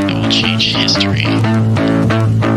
That will change history.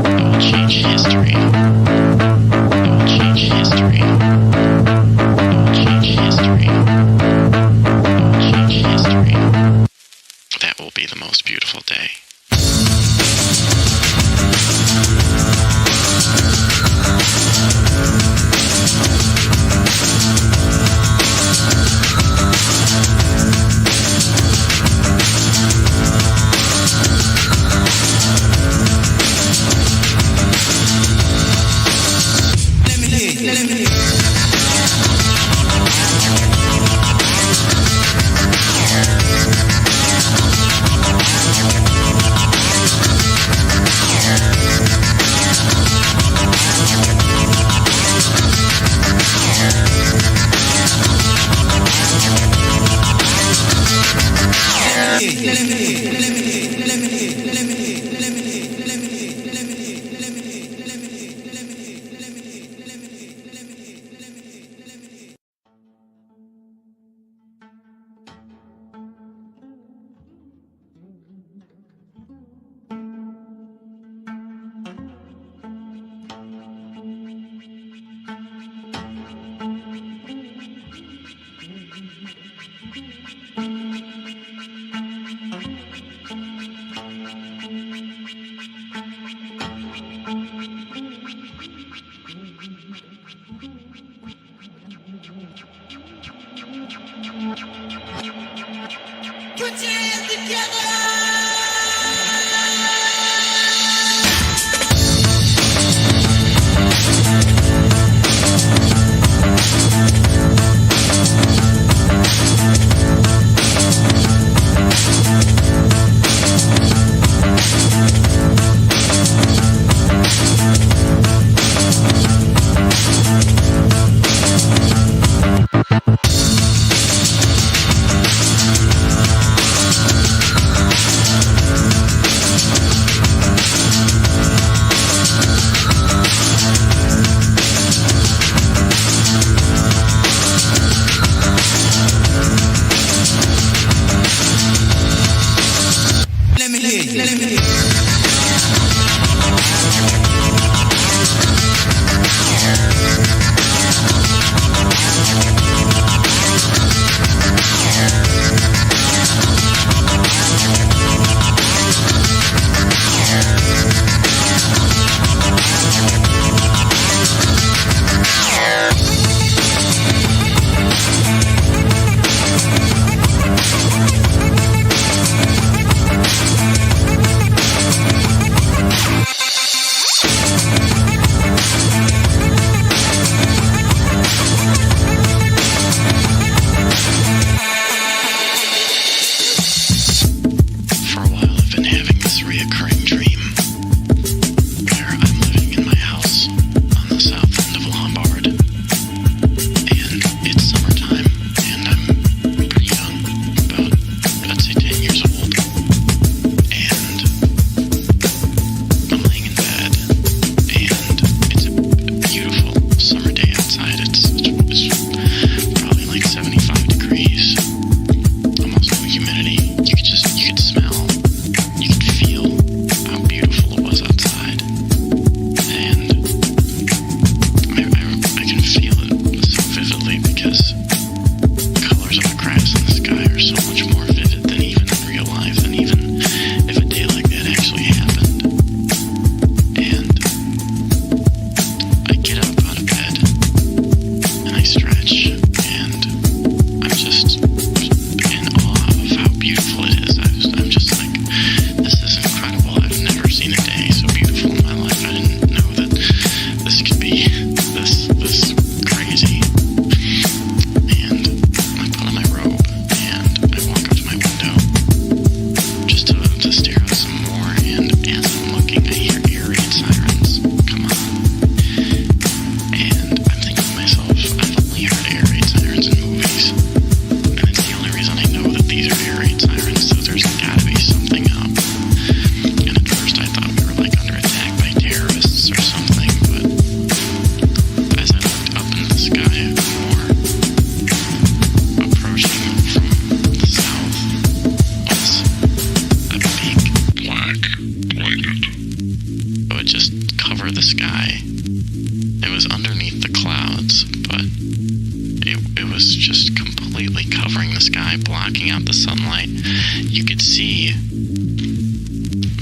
blocking out the sunlight. You could see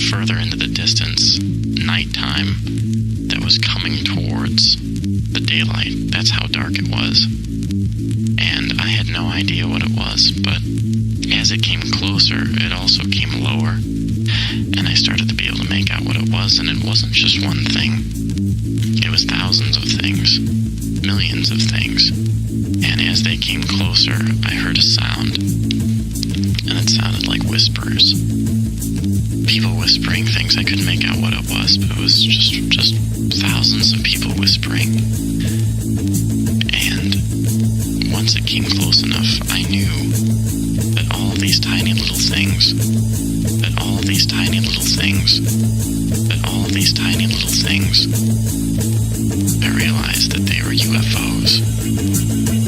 further into the distance nighttime that was coming towards the daylight. That's how dark it was. And I had no idea what it was, but as it came closer, it also came lower. And I started to be able to make out what it was, and it wasn't just one thing. It was thousands of things, millions of things. And as they came closer, I heard a sound, and it sounded like whispers. People whispering things. I couldn't make out what it was, but it was just thousands of people whispering. And once it came close enough, I knew that all of these tiny little things, I realized that they were UFOs.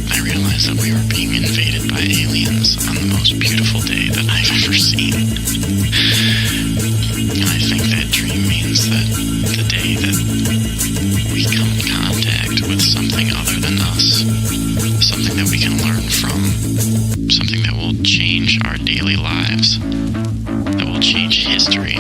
I realized that we were being invaded by aliens on the most beautiful day that I've ever seen. And I think that dream means that the day that we come in contact with something other than us, something that we can learn from, something that will change our daily lives, that will change history,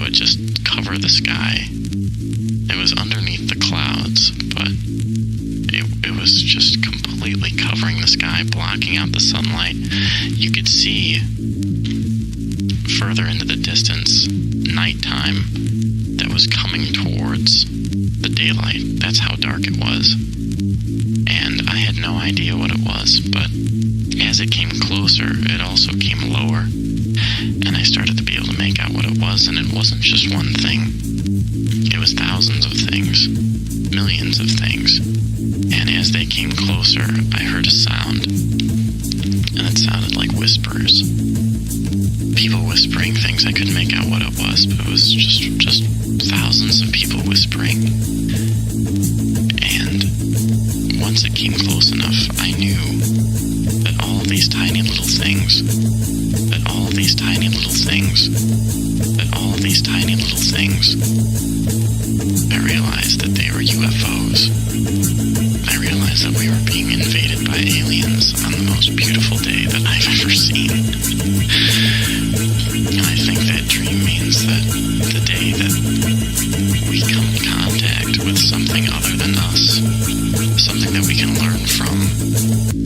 would just cover the sky. It was underneath the clouds, but it was just completely covering the sky, blocking out the sunlight. You could see further into the distance, nighttime that was coming towards the daylight. That's how dark it was. And I had no idea what it was, but as it came closer, it also came lower. And I started to be able to make out what it was, and it wasn't just one thing. It was thousands of things, millions of things. And as they came closer, I heard a sound, and it sounded like whispers. People whispering things. I couldn't make out what it was, but it was just thousands of people whispering. And once it came close enough, I knew that all of these tiny little things, that all of these tiny little things, that all of these tiny little things, I realized that they were UFOs. I realized that we were being invaded by aliens on the most beautiful day that I've ever seen. And I think that dream means that the day that we come in contact with something other than us, something that we can learn from,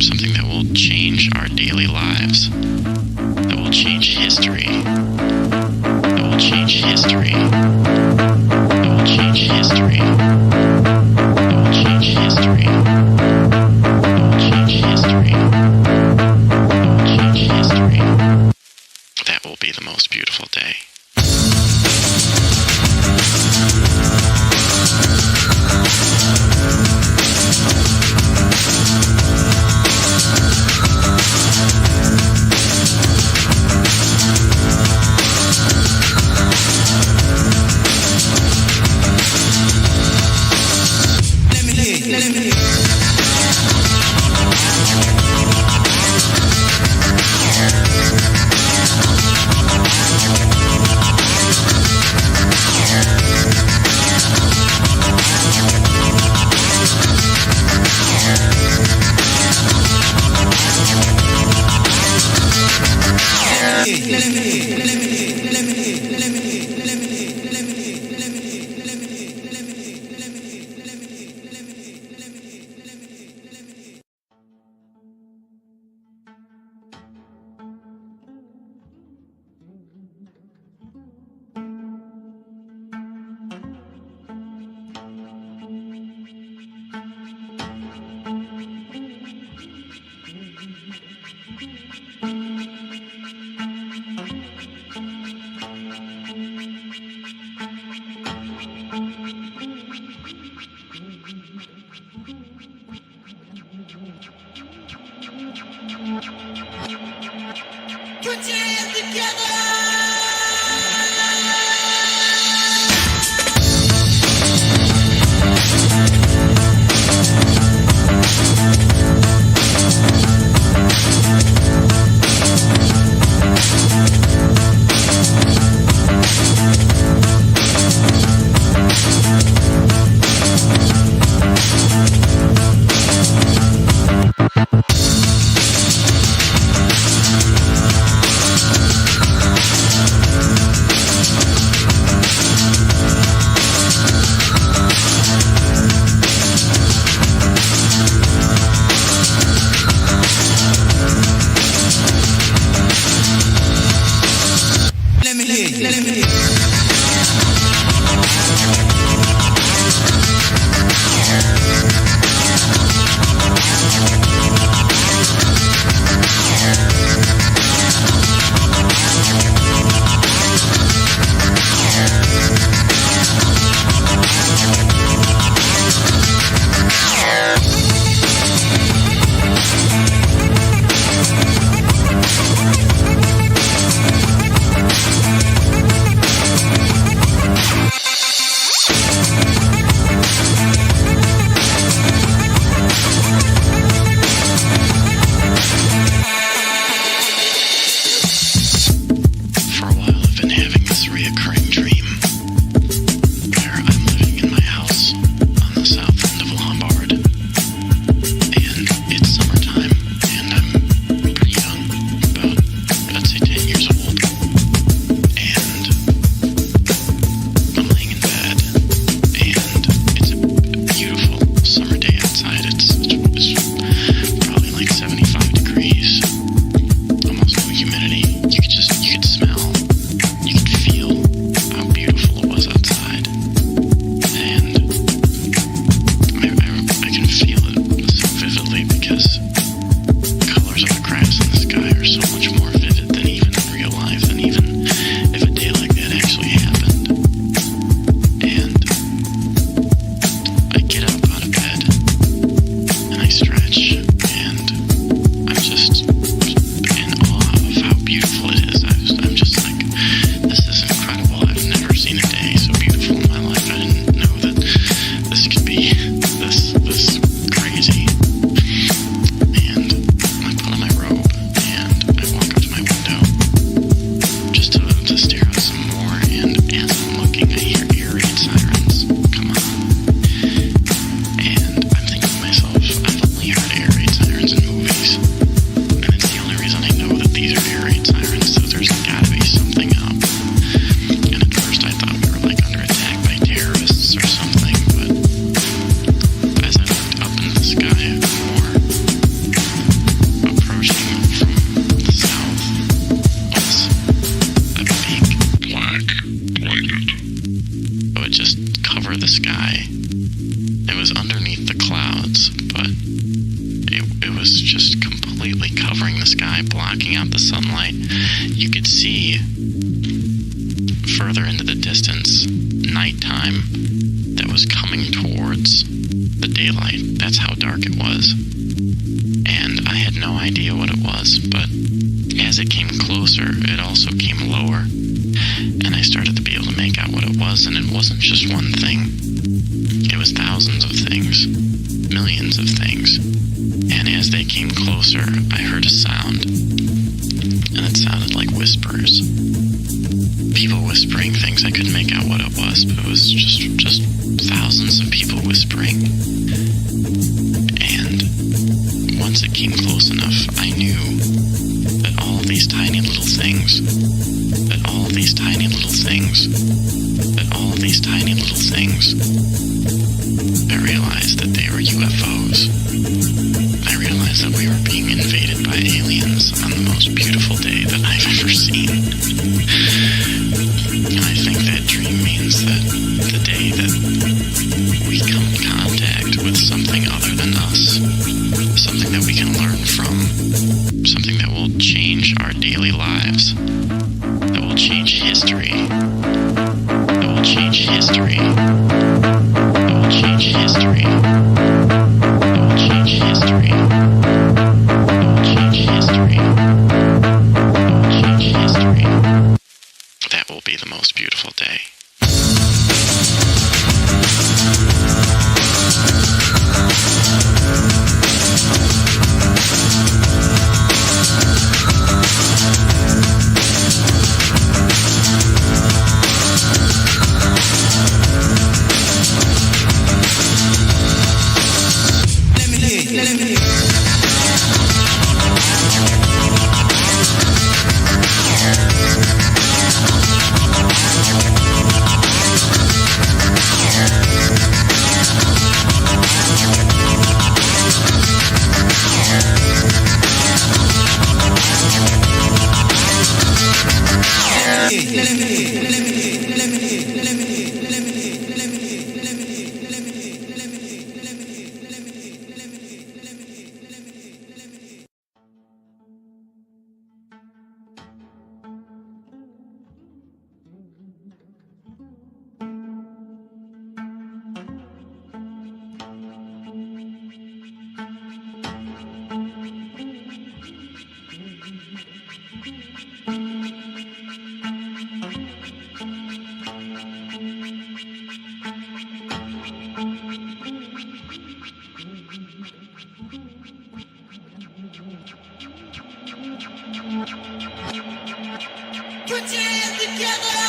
something that will change our daily lives, that will change history, that will change history, that will change history, that will change history, that will change history, that will change history. That will be the most beautiful day. blocking out the sunlight, you could see further into the distance nighttime that was coming towards the daylight. That's how dark it was. And I had no idea what it was, but as it came closer, it also came lower. And I started to be able to make out what it was, and it wasn't just one thing. It was thousands of things, millions of things. And as they came closer, I heard a sound, and it sounded like whispers. People whispering things. I couldn't make out what it was, but it was just thousands of people whispering. And once it came close enough, I knew that all of these tiny little things, I realized that they were UFOs. I realized that we were being invaded by aliens on the most beautiful day that I've ever seen. And I think that dream means that the day that we come in contact with something other than us, something that we can learn from, something that will change our daily lives, that will change history, that will change history, that will change history, that will change history, that will change history, that will change history. That will be the most beautiful day. Put your hands together!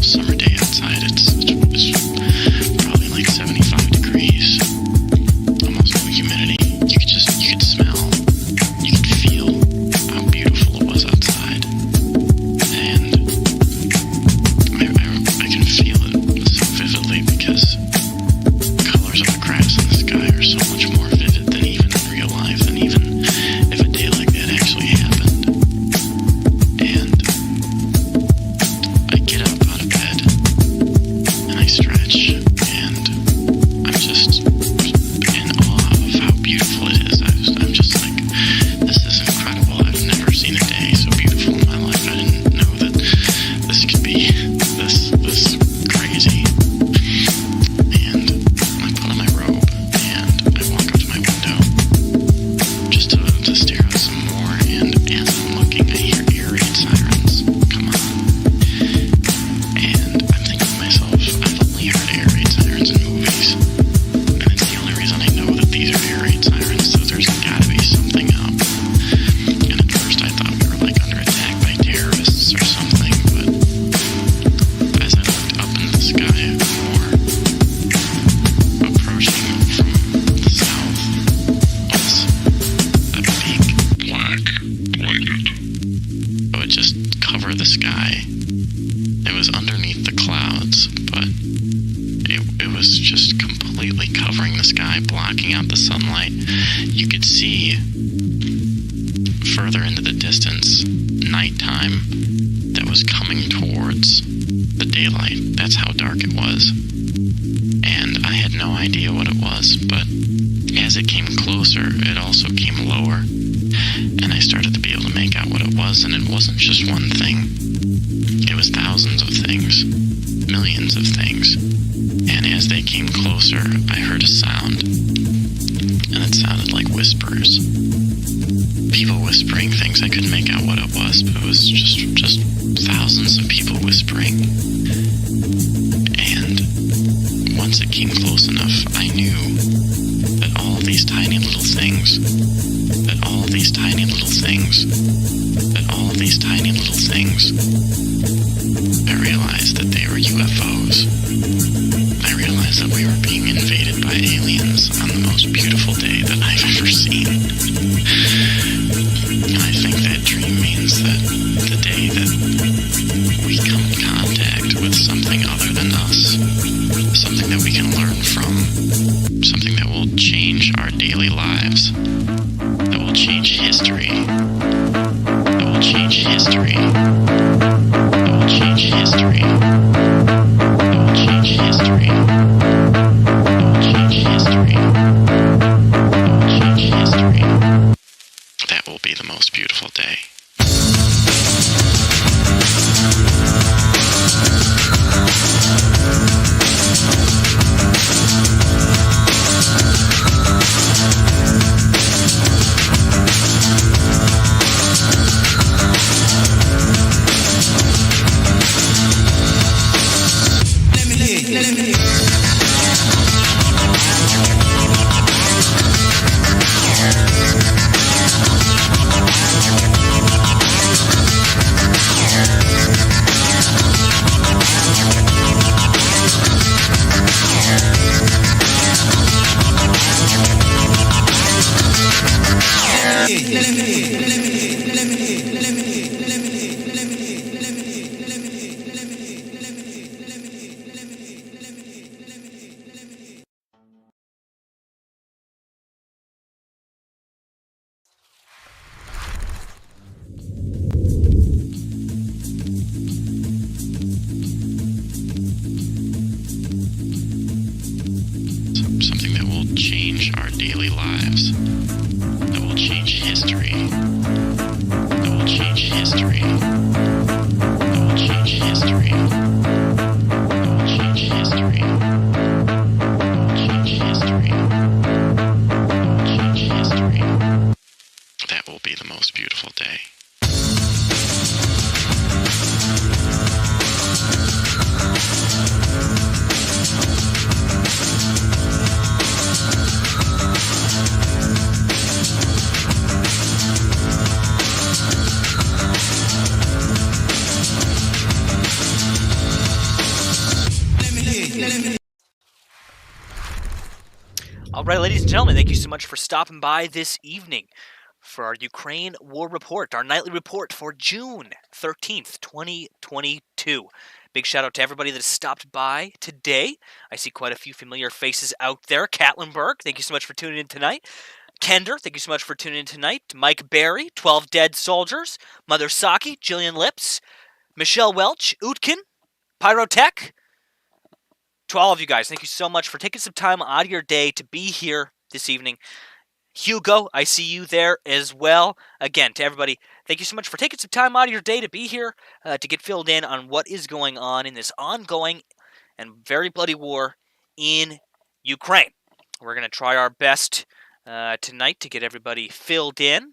Summer day outside. It's probably like 75 sky. It was underneath the clouds, but it was just completely covering the sky, blocking out the sunlight. You could see further into the distance, nighttime that was coming towards the daylight. That's how dark it was. And I had no idea what it was, but as it came closer, it also came lower. And I started to be able to make out what it was, and it wasn't just one thing. It was thousands of things, millions of things. And as they came closer, I heard a sound, and it sounded like whispers. People whispering things. I couldn't make out what it was, but it was just thousands of people whispering. And once it came close enough, I knew that all of these tiny little things, that all of these tiny little things, that all of these tiny little things, I realized that they were UFOs. I realized that we were being invaded by aliens on the most beautiful day that I've ever seen. And I think that dream means that the day that we come in contact with something other than us, something that we can learn from, something that will change our daily lives, that will change history, that will change history, that will change history, that will change history, that will change history, that will change history. That will be the most beautiful day. Something that will change our daily lives, that will change history, that will change history, that will change history, that will change history, that will change history, that will change history. That will be the most beautiful day. All right, ladies and gentlemen, thank you so much for stopping by this evening for our Ukraine War Report, our nightly report for June 13th, 2022. Big shout out to everybody that has stopped by today. I see quite a few familiar faces out there. Katlenberg, thank you so much for tuning in tonight. Kender, thank you so much for tuning in tonight. Mike Barry, 12 Dead Soldiers. Mother Saki, Jillian Lips, Michelle Welch, Utkin, Pyrotech. To all of you guys, thank you so much for taking some time out of your day to be here this evening. Hugo, I see you there as well. Again, to everybody, thank you so much for taking some time out of your day to be here, to get filled in on what is going on in this ongoing and very bloody war in Ukraine. We're going to try our best tonight to get everybody filled in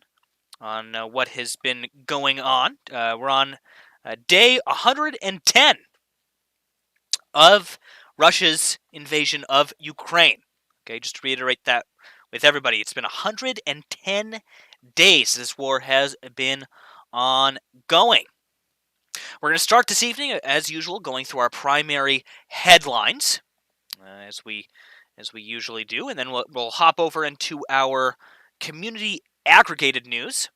on what has been going on. We're on day 110 of Russia's invasion of Ukraine. Okay, just to reiterate that with everybody, it's been 110 days this war has been ongoing. We're going to start this evening, as usual, going through our primary headlines, as we usually do, and then we'll hop over into our community aggregated news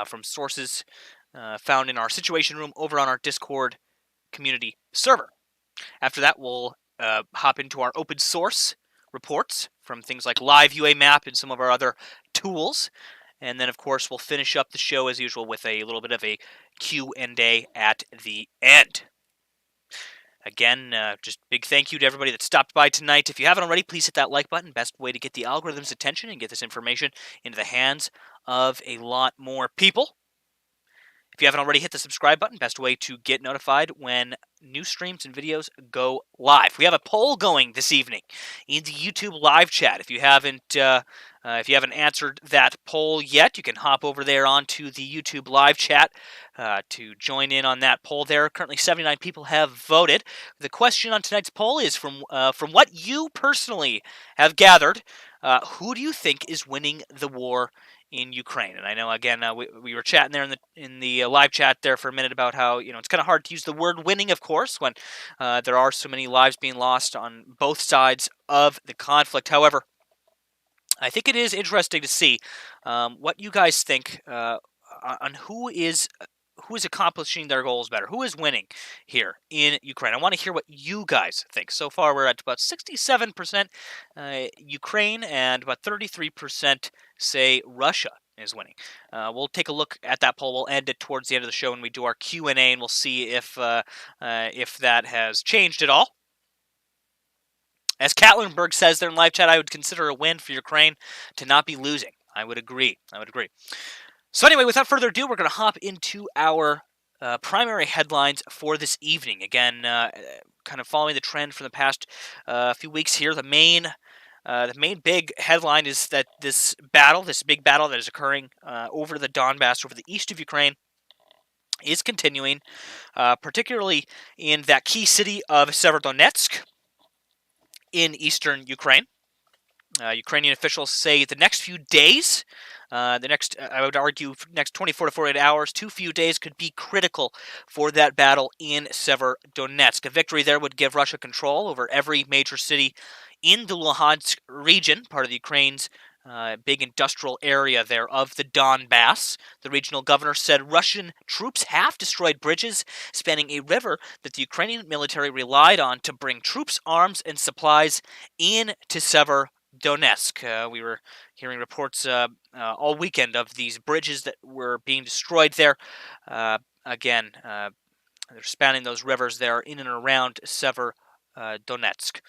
from sources found in our Situation Room over on our Discord community server. After that, we'll hop into our open source reports from things like Live UA Map and some of our other tools. And then, of course, we'll finish up the show as usual with a little bit of a Q&A at the end. Again, just big thank you to everybody that stopped by tonight. If you haven't already, please hit that like button. Best way to get the algorithm's attention and get this information into the hands of a lot more people. If you haven't already, hit the subscribe button. Best way to get notified when new streams and videos go live. We have a poll going this evening in the YouTube live chat. If you haven't answered that poll yet, you can hop over there onto the YouTube live chat to join in on that poll there. Currently, 79 people have voted. The question on tonight's poll is from what you personally have gathered, who do you think is winning the war in Ukraine? And I know, again, we were chatting there in the live chat there for a minute about how, it's kind of hard to use the word winning, of course, when there are so many lives being lost on both sides of the conflict. However, I think it is interesting to see what you guys think on who is accomplishing their goals better, who is winning here in Ukraine. I want to hear what you guys think. So far, we're at about 67% Ukraine, and about 33% say Russia is winning. We'll take a look at that poll. We'll end it towards the end of the show when we do our Q&A, and we'll see if that has changed at all. As Katlenberg says there in live chat, I would consider a win for Ukraine to not be losing. I would agree. So anyway, without further ado, we're going to hop into our primary headlines for this evening. Again, kind of following the trend from the past few weeks here, the main big headline is that this big battle that is occurring over the Donbass, over the east of Ukraine, is continuing, particularly in that key city of Severodonetsk in eastern Ukraine. Ukrainian officials say the next few days, I would argue, next 24 to 48 hours, too few days could be critical for that battle in Severodonetsk. A victory there would give Russia control over every major city in the Luhansk region, part of the Ukraine's big industrial area there of the Donbass. The regional governor said Russian troops have destroyed bridges spanning a river that the Ukrainian military relied on to bring troops, arms, and supplies in to Severodonetsk. We were hearing reports all weekend of these bridges that were being destroyed there. Again, they're spanning those rivers there in and around Severodonetsk.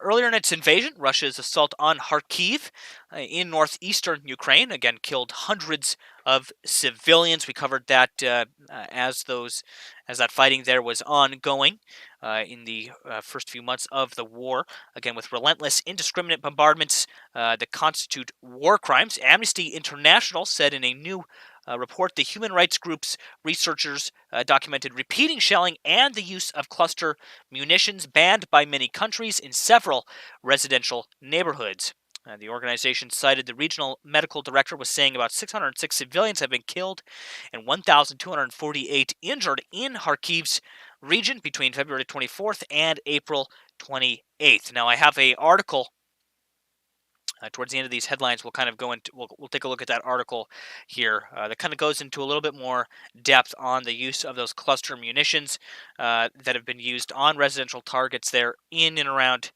Earlier in its invasion, Russia's assault on Kharkiv in northeastern Ukraine again killed hundreds of civilians. We covered that as that fighting there was ongoing in the first few months of the war. Again, with relentless, indiscriminate bombardments that constitute war crimes. Amnesty International said in a new report the human rights group's researchers documented repeating shelling and the use of cluster munitions banned by many countries in several residential neighborhoods. The organization cited the regional medical director was saying about 606 civilians have been killed and 1,248 injured in Kharkiv's region between February 24th and April 28th. Now, I have an article towards the end of these headlines. We'll kind of go into, we'll take a look at that article here that kind of goes into a little bit more depth on the use of those cluster munitions that have been used on residential targets there in and around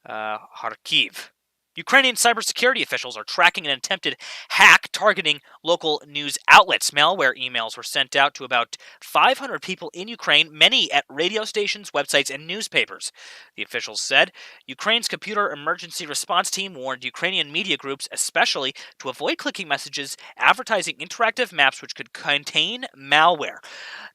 Kharkiv. Ukrainian cybersecurity officials are tracking an attempted hack targeting local news outlets. Malware emails were sent out to about 500 people in Ukraine, many at radio stations, websites, and newspapers. The officials said Ukraine's computer emergency response team warned Ukrainian media groups especially to avoid clicking messages advertising interactive maps which could contain malware.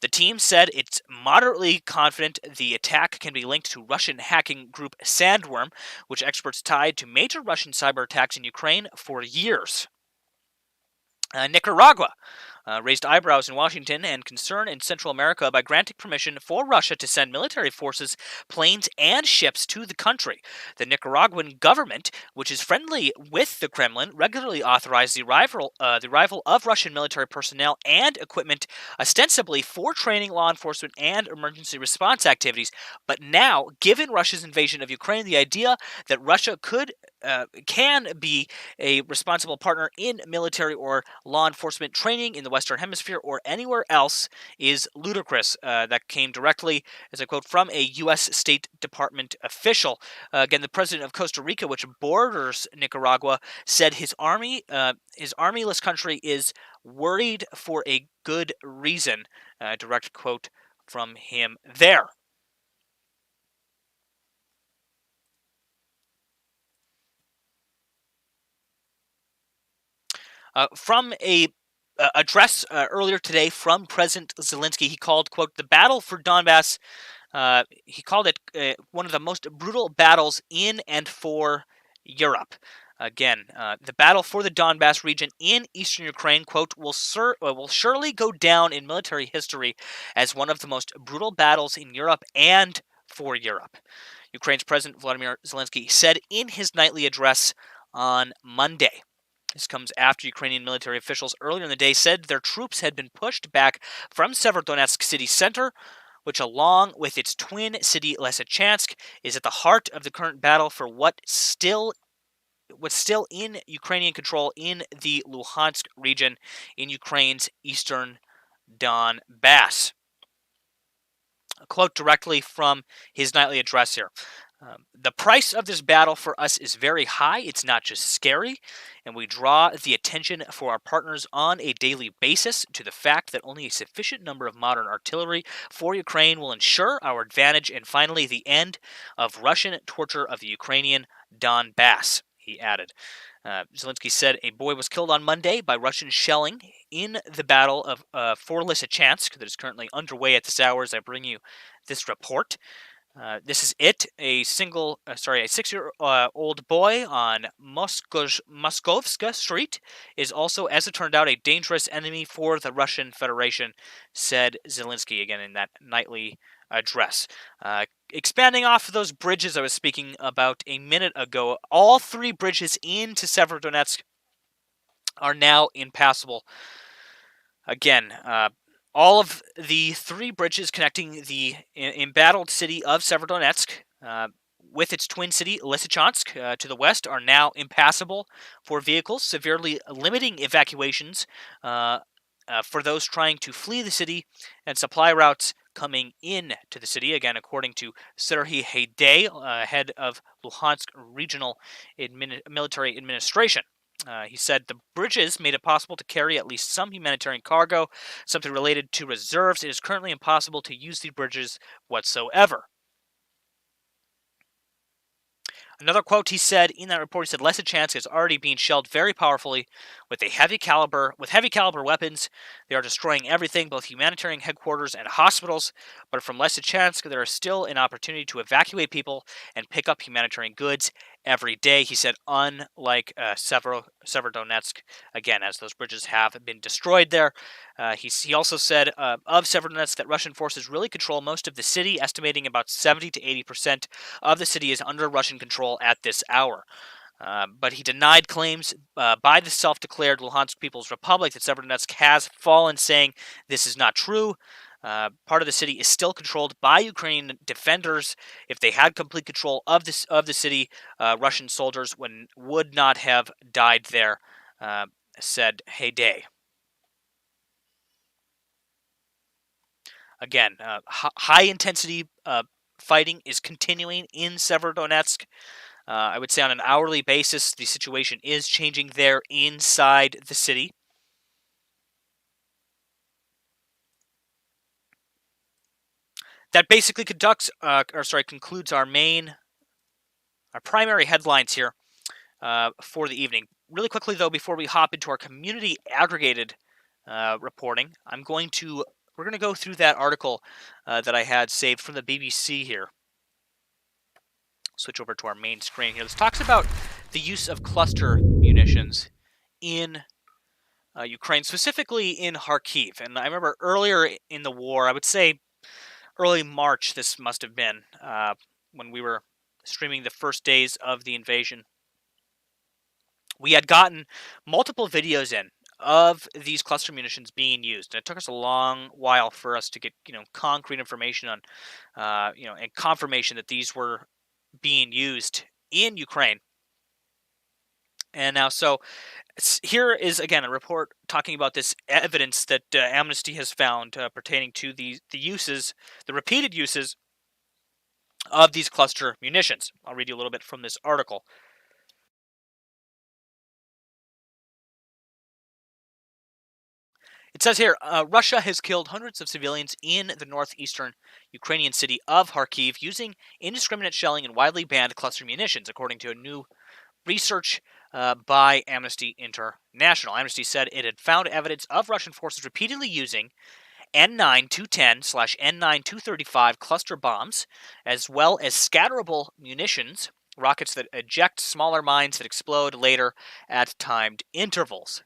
The team said it's moderately confident the attack can be linked to Russian hacking group Sandworm, which experts tied to major Russian cyber attacks in Ukraine for years. Nicaragua raised eyebrows in Washington and concern in Central America by granting permission for Russia to send military forces, planes, and ships to the country. The Nicaraguan government, which is friendly with the Kremlin, regularly authorized the arrival of Russian military personnel and equipment, ostensibly for training, law enforcement, and emergency response activities. But now, given Russia's invasion of Ukraine, the idea that Russia could can be a responsible partner in military or law enforcement training in the Western Hemisphere or anywhere else is ludicrous. That came directly, as I quote, from a U.S. State Department official. Again, the president of Costa Rica, which borders Nicaragua, said his armyless country is worried for a good reason. Direct quote from him there. From a address earlier today from President Zelensky, he called, quote, the battle for Donbass, he called it one of the most brutal battles in and for Europe. Again, the battle for the Donbass region in eastern Ukraine, quote, will surely go down in military history as one of the most brutal battles in Europe and for Europe. Ukraine's President Volodymyr Zelensky said in his nightly address on Monday. This comes after Ukrainian military officials earlier in the day said their troops had been pushed back from Severodonetsk city center, which, along with its twin city Lysychansk, is at the heart of the current battle for what's still in Ukrainian control in the Luhansk region in Ukraine's eastern Donbass. A quote directly from his nightly address here. The price of this battle for us is very high. It's not just scary, and we draw the attention for our partners on a daily basis to the fact that only a sufficient number of modern artillery for Ukraine will ensure our advantage and finally the end of Russian torture of the Ukrainian Donbass, he added. Zelensky said a boy was killed on Monday by Russian shelling in the battle for Lysychansk that is currently underway at this hour as I bring you this report. This is it. A 6-year-old boy on Moskovska Street is also, as it turned out, a dangerous enemy for the Russian Federation, said Zelensky again in that nightly address. Expanding off of those bridges I was speaking about a minute ago, all three bridges into Severodonetsk are now impassable. Again, all of the three bridges connecting the embattled city of Severodonetsk with its twin city, Lysychansk, to the west are now impassable for vehicles, severely limiting evacuations for those trying to flee the city and supply routes coming in to the city. Again, according to Serhiy Haidai, head of Luhansk Regional Military Administration. He said the bridges made it possible to carry at least some humanitarian cargo, something related to reserves. It is currently impossible to use the bridges whatsoever. Another quote he said in that report, he said Lysychansk is already being shelled very powerfully with heavy caliber weapons. They are destroying everything, both humanitarian headquarters and hospitals. But from Lysychansk, there is still an opportunity to evacuate people and pick up humanitarian goods every day. He said, unlike Severodonetsk, again, as those bridges have been destroyed there. He also said of Severodonetsk that Russian forces really control most of the city, estimating about 70 to 80% of the city is under Russian control at this hour. But he denied claims by the self-declared Luhansk People's Republic that Severodonetsk has fallen, saying this is not true. Part of the city is still controlled by Ukrainian defenders. If they had complete control of the city, Russian soldiers would not have died there, said Haidai. Again, high-intensity fighting is continuing in Severodonetsk. I would say on an hourly basis, the situation is changing there inside the city. That basically concludes our primary headlines here for the evening. Really quickly, though, before we hop into our community aggregated reporting, we're going to go through that article that I had saved from the BBC here. Switch over to our main screen here. This talks about the use of cluster munitions in Ukraine, specifically in Kharkiv. And I remember earlier in the war, I would say early March, this must have been, when we were streaming the first days of the invasion. We had gotten multiple videos in of these cluster munitions being used. And it took us a long while for us to get, concrete information on, and confirmation that these were being used in Ukraine. And now, so here is again a report talking about this evidence that Amnesty has found pertaining to the repeated uses of these cluster munitions. I'll read you a little bit from this article. It says here, Russia has killed hundreds of civilians in the northeastern Ukrainian city of Kharkiv using indiscriminate shelling and widely banned cluster munitions, according to a new research by Amnesty International. Amnesty said it had found evidence of Russian forces repeatedly using N9-210/N9-235 cluster bombs, as well as scatterable munitions, rockets that eject smaller mines that explode later at timed intervals.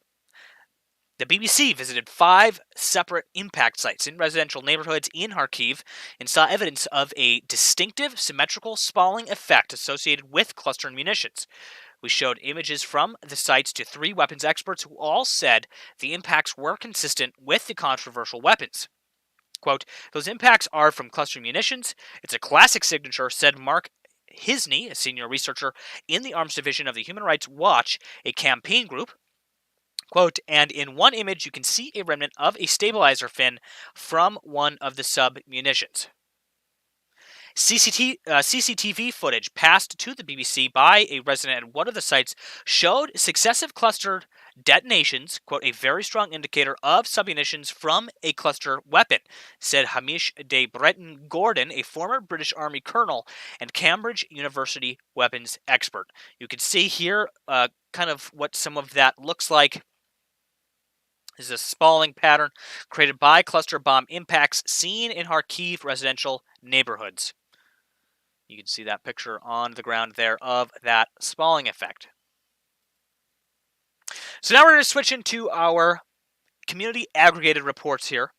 The BBC visited 5 separate impact sites in residential neighborhoods in Kharkiv and saw evidence of a distinctive symmetrical spalling effect associated with cluster munitions. We showed images from the sites to 3 weapons experts who all said the impacts were consistent with the controversial weapons. Quote, "Those impacts are from cluster munitions. It's a classic signature," said Mark Hisney, a senior researcher in the Arms Division of the Human Rights Watch, a campaign group. Quote, "And in one image you can see a remnant of a stabilizer fin from one of the sub-munitions." CCTV footage passed to the BBC by a resident at one of the sites showed successive clustered detonations, quote, "a very strong indicator of submunitions from a cluster weapon," said Hamish de Breton Gordon, a former British Army colonel and Cambridge University weapons expert. You can see here kind of what some of that looks like. This is a spalling pattern created by cluster bomb impacts seen in Kharkiv residential neighborhoods. You can see that picture on the ground there of that spalling effect. So now we're going to switch into our community aggregated reports here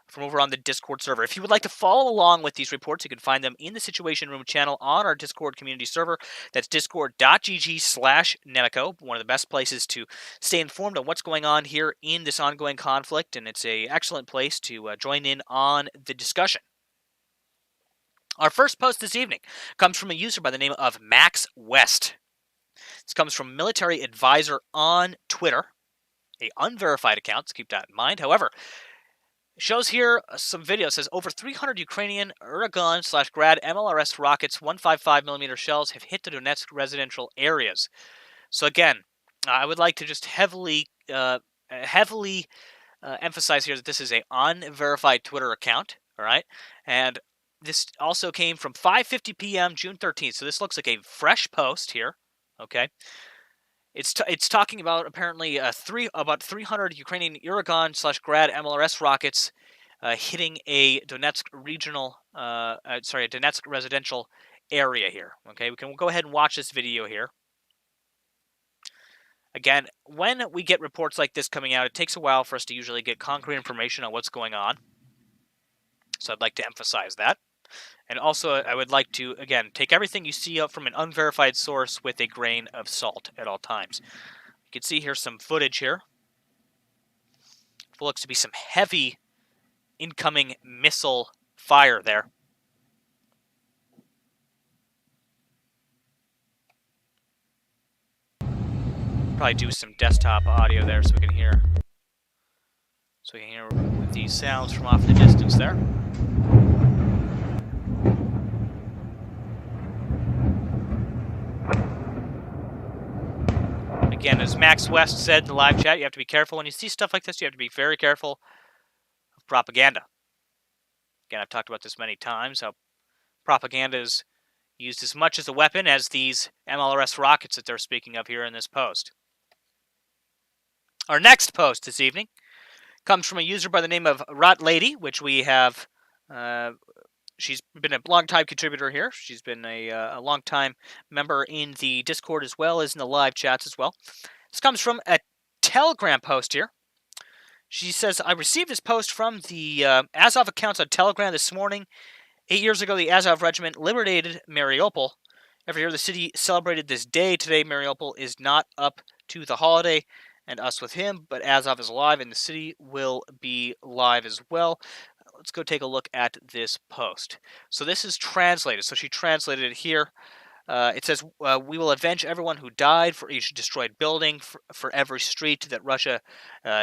from over on the Discord server. If you would like to follow along with these reports, you can find them in the Situation Room channel on our Discord community server. That's discord.gg/Nemico, one of the best places to stay informed on what's going on here in this ongoing conflict, and it's an excellent place to join in on the discussion. Our first post this evening comes from a user by the name of Max West. This comes from Military Advisor on Twitter, an unverified account, so keep that in mind. However, it shows here some video. It says over 300 Ukrainian Uragan/Grad MLRS rockets, 155mm shells have hit the Donetsk residential areas. So again, I would like to just heavily emphasize here that this is an unverified Twitter account, all right? And this also came from 5:50 p.m. June 13th, so this looks like a fresh post here, okay? It's talking about apparently about 300 Ukrainian Uragan/Grad MLRS rockets hitting a Donetsk a Donetsk residential area here. Okay, we'll go ahead and watch this video here. Again, when we get reports like this coming out, it takes a while for us to usually get concrete information on what's going on. So I'd like to emphasize that. And also, I would like to, again, take everything you see up from an unverified source with a grain of salt at all times. You can see here some footage here. It looks to be some heavy incoming missile fire there. Probably do some desktop audio there so we can hear these sounds from off in the distance there. Again, as Max West said in the live chat, you have to be careful when you see stuff like this. You have to be very careful of propaganda. Again, I've talked about this many times, how propaganda is used as much as a weapon as these MLRS rockets that they're speaking of here in this post. Our next post this evening comes from a user by the name of Rot Lady, which we have. She's been a long-time contributor here. She's been a long-time member in the Discord as well as in the live chats as well. This comes from a Telegram post here. She says, I received this post from the Azov accounts on Telegram this morning. 8 years ago, the Azov regiment liberated Mariupol. Every year, the city celebrated this day. Today, Mariupol is not up to the holiday, and us with him, but Azov is alive, and the city will be live as well. Let's go take a look at this post. So this is translated. So she translated it here. It says, we will avenge everyone who died for each destroyed building, for every street that Russia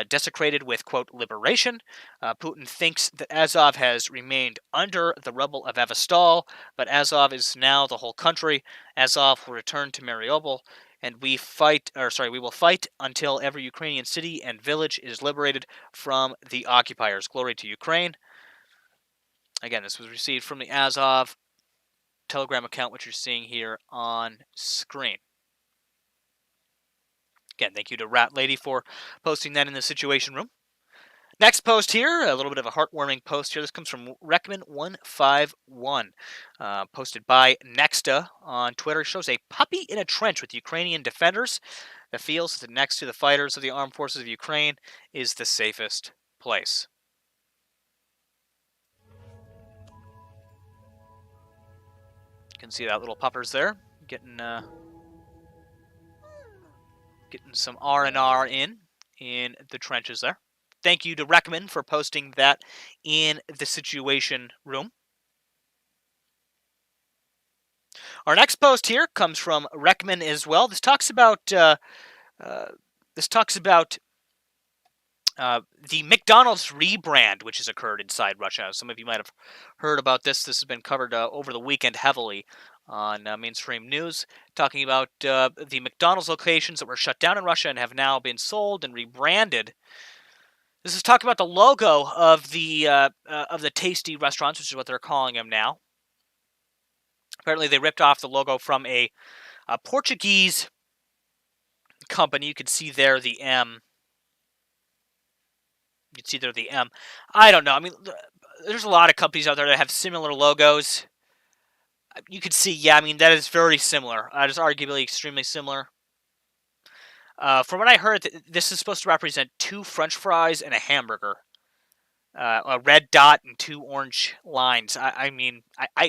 desecrated with, quote, liberation. Putin thinks that Azov has remained under the rubble of Avastal, but Azov is now the whole country. Azov will return to Mariupol, and we will fight until every Ukrainian city and village is liberated from the occupiers. Glory to Ukraine. Again, this was received from the Azov Telegram account, which you're seeing here on screen. Again, thank you to Rat Lady for posting that in the Situation Room. Next post here, a little bit of a heartwarming post here. This comes from Rekman151, posted by Nexta on Twitter. It shows a puppy in a trench with Ukrainian defenders that feels that next to the fighters of the armed forces of Ukraine is the safest place. You can see that little puppers there getting some R&R in the trenches there. Thank you to Rekman for posting that in the Situation Room. Our next post here comes from Rekman as well. This talks about the McDonald's rebrand, which has occurred inside Russia. Some of you might have heard about this. This has been covered over the weekend heavily on mainstream news, talking about the McDonald's locations that were shut down in Russia and have now been sold and rebranded. This is talking about the logo of the Tasty restaurants, which is what they're calling them now. Apparently, they ripped off the logo from a Portuguese company. You can see there the M. You can see there the M. I don't know. I mean, there's a lot of companies out there that have similar logos. You could see, yeah, I mean, that is very similar. It is arguably extremely similar. From what I heard, this is supposed to represent 2 French fries and a hamburger. A red dot and 2 orange lines. I mean,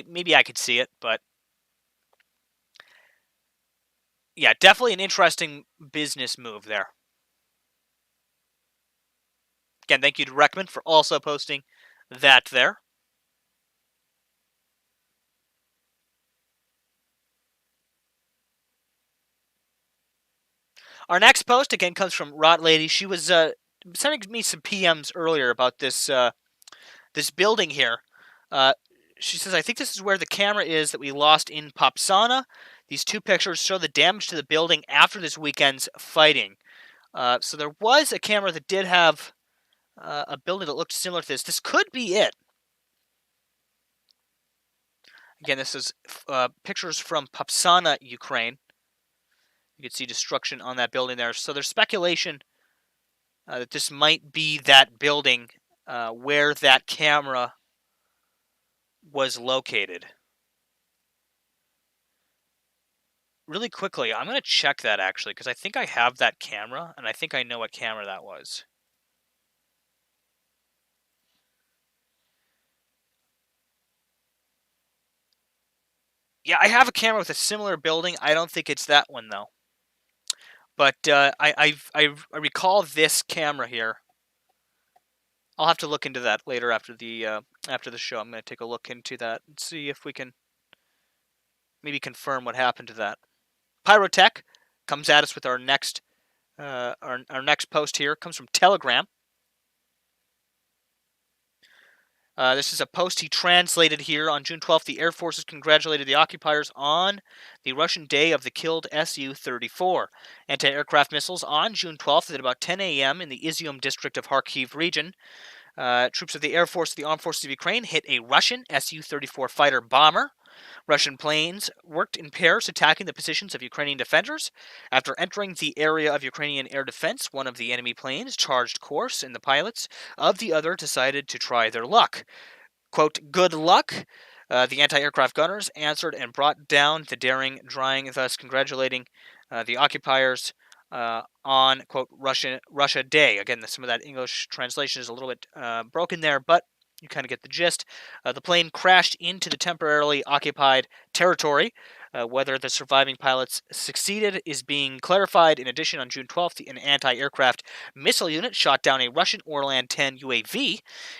maybe I could see it, but yeah, definitely an interesting business move there. Again, thank you to Rekman for also posting that there. Our next post, again, comes from Rot Lady. She was sending me some PMs earlier about this this building here. She says, I think this is where the camera is that we lost in Popsana. These 2 pictures show the damage to the building after this weekend's fighting. So there was a camera that did have a building that looked similar to this. This could be it. Again, this is pictures from Popsana, Ukraine. You can see destruction on that building there. So there's speculation that this might be that building where that camera was located. Really quickly, I'm going to check that actually, because I think I have that camera, and I think I know what camera that was. Yeah, I have a camera with a similar building. I don't think it's that one, though. But I recall this camera here. I'll have to look into that later after the show. I'm going to take a look into that and see if we can maybe confirm what happened to that. Pyrotech comes at us with our next post here. It comes from Telegram. This is a post he translated here. On June 12th, the Air Forces congratulated the occupiers on the Russian day of the killed Su-34 anti-aircraft missiles on June 12th at about 10 a.m. in the Izium district of Kharkiv region. Troops of the Air Force of the Armed Forces of Ukraine hit a Russian Su-34 fighter bomber. Russian planes worked in pairs attacking the positions of Ukrainian defenders. After entering the area of Ukrainian air defense, one of the enemy planes charged course, and the pilots of the other decided to try their luck. Quote, good luck. The anti-aircraft gunners answered and brought down the daring drying, thus congratulating the occupiers on, quote, Russia Day. Again, some of that English translation is a little bit broken there, but you kind of get the gist. The plane crashed into the temporarily occupied territory. Whether the surviving pilots succeeded is being clarified. In addition, on June 12th, an anti-aircraft missile unit shot down a Russian Orlan-10 UAV,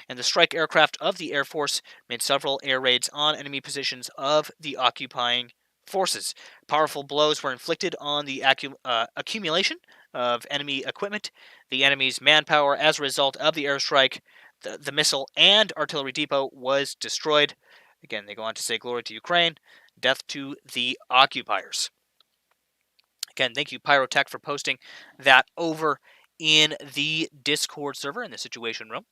and the strike aircraft of the Air Force made several air raids on enemy positions of the occupying forces. Powerful blows were inflicted on the accumulation of enemy equipment, the enemy's manpower as a result of the airstrike. The missile and artillery depot was destroyed. Again, they go on to say glory to Ukraine, death to the occupiers. Again, thank you, Pyrotech, for posting that over in the Discord server in the Situation Room.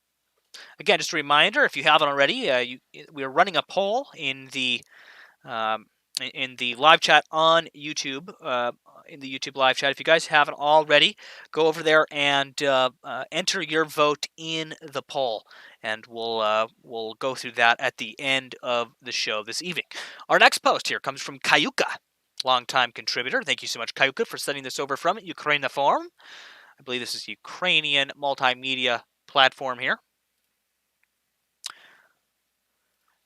Again, just a reminder, if you haven't already, we are running a poll in the live chat on YouTube, in the YouTube live chat. If you guys haven't already, go over there and enter your vote in the poll, and we'll go through that at the end of the show this evening. Our next post here comes from Kayuka, longtime contributor. Thank you so much, Kayuka, for sending this over from Ukraina Forum. I believe this is Ukrainian multimedia platform here.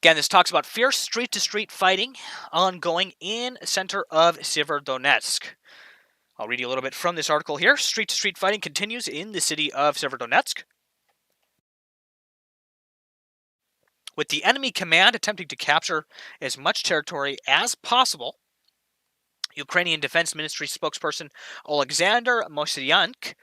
Again, this talks about fierce street-to-street fighting ongoing in the center of Severodonetsk. I'll read you a little bit from this article here. Street-to-street fighting continues in the city of Severodonetsk, with the enemy command attempting to capture as much territory as possible. Ukrainian Defense Ministry spokesperson Alexander Motyziuk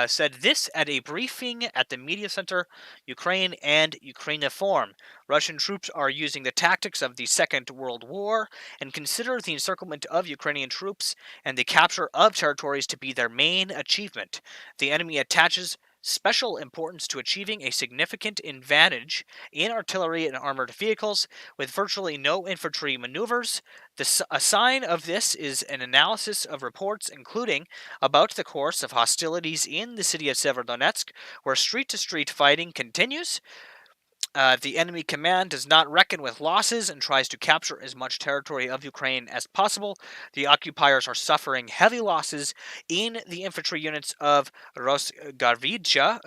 said this at a briefing at the media center Ukraine and Ukraina Forum. Russian troops are using the tactics of the Second World War and consider the encirclement of Ukrainian troops and the capture of territories to be their main achievement. The enemy attaches special importance to achieving a significant advantage in artillery and armored vehicles with virtually no infantry maneuvers. A sign of this is an analysis of reports including about the course of hostilities in the city of Severodonetsk, where street-to-street fighting continues. The enemy command does not reckon with losses and tries to capture as much territory of Ukraine as possible. The occupiers are suffering heavy losses in the infantry units of Rosgvardia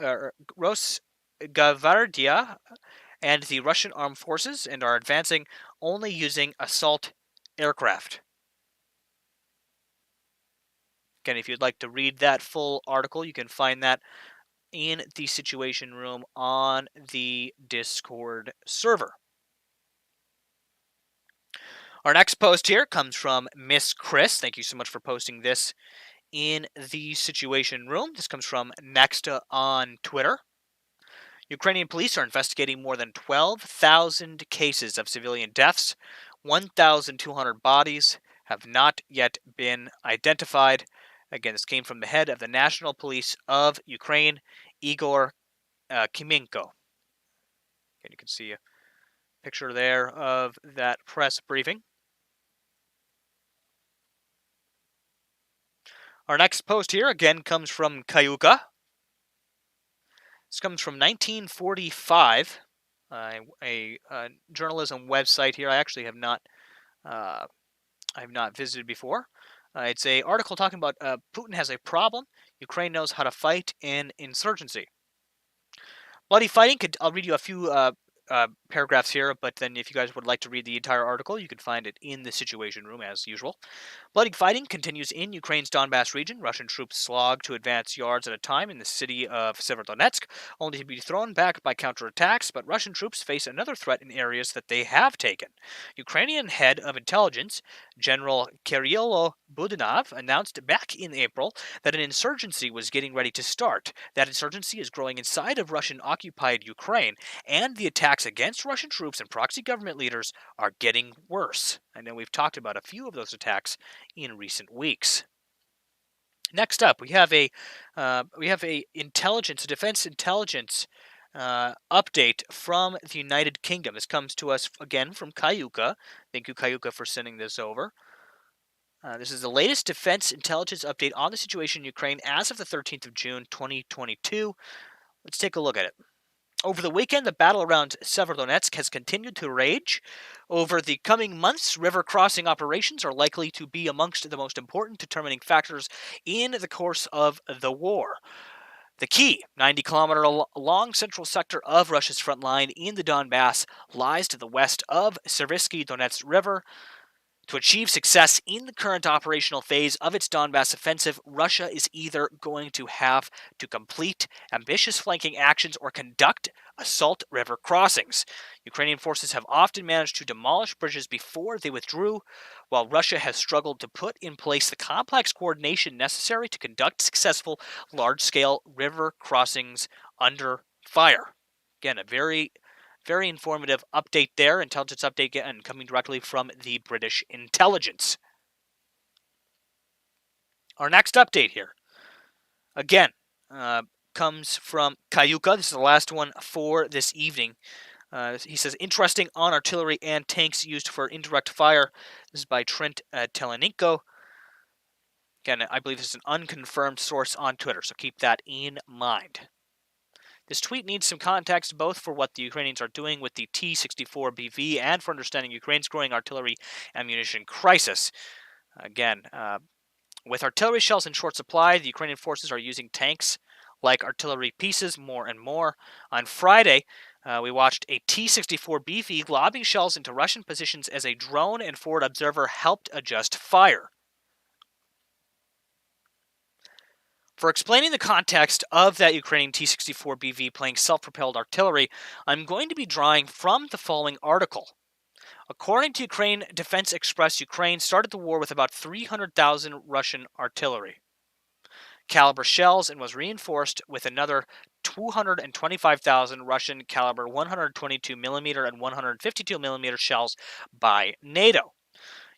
and the Russian armed forces and are advancing only using assault aircraft. Again, if you'd like to read that full article, you can find that in the Situation Room on the Discord server. Our next post here comes from Miss Chris. Thank you so much for posting this in the Situation Room. This comes from Nexta on Twitter. Ukrainian police are investigating more than 12,000 cases of civilian deaths. 1,200 bodies have not yet been identified. Again, this came from the head of the National Police of Ukraine, Igor Nemico. Again, you can see a picture there of that press briefing. Our next post here again comes from Kayuka. This comes from 1945, a journalism website here. I actually have not visited before. It's an article talking about Putin has a problem. Ukraine knows how to fight an insurgency. Bloody fighting. I'll read you a few paragraphs here, but then if you guys would like to read the entire article, you can find it in the Situation Room as usual. Bloody fighting continues in Ukraine's Donbass region. Russian troops slog to advance yards at a time in the city of Severodonetsk, only to be thrown back by counterattacks, but Russian troops face another threat in areas that they have taken. Ukrainian head of intelligence, General Kirill Budanov, announced back in April that an insurgency was getting ready to start. That insurgency is growing inside of Russian-occupied Ukraine, and the attacks against Russian troops and proxy government leaders are getting worse. I know we've talked about a few of those attacks in recent weeks. Next up, we have a defense intelligence update from the United Kingdom. This comes to us again from Kayuka. Thank you, Kayuka, for sending this over. This is the latest defense intelligence update on the situation in Ukraine as of the 13th of June, 2022. Let's take a look at it. Over the weekend, the battle around Severodonetsk has continued to rage. Over the coming months, river crossing operations are likely to be amongst the most important determining factors in the course of the war. The key 90-kilometer long central sector of Russia's front line in the Donbass lies to the west of Seversky Donetsk River. To achieve success in the current operational phase of its Donbass offensive, Russia is either going to have to complete ambitious flanking actions or conduct assault river crossings. Ukrainian forces have often managed to demolish bridges before they withdrew, while Russia has struggled to put in place the complex coordination necessary to conduct successful large-scale river crossings under fire. Again, a very informative update there, intelligence update, and coming directly from the British intelligence. Our next update here, again, comes from Kayuka. This is the last one for this evening. He says, interesting on artillery and tanks used for indirect fire. This is by Trent Teleniko. Again, I believe this is an unconfirmed source on Twitter, so keep that in mind. This tweet needs some context both for what the Ukrainians are doing with the T-64BV and for understanding Ukraine's growing artillery ammunition crisis. Again, with artillery shells in short supply, the Ukrainian forces are using tanks like artillery pieces more and more. On Friday, we watched a T-64BV lobbing shells into Russian positions as a drone and forward observer helped adjust fire. For explaining the context of that Ukrainian T-64BV playing self-propelled artillery, I'm going to be drawing from the following article. According to Ukraine Defense Express, Ukraine started the war with about 300,000 Russian artillery caliber shells and was reinforced with another 225,000 Russian caliber 122mm and 152mm shells by NATO.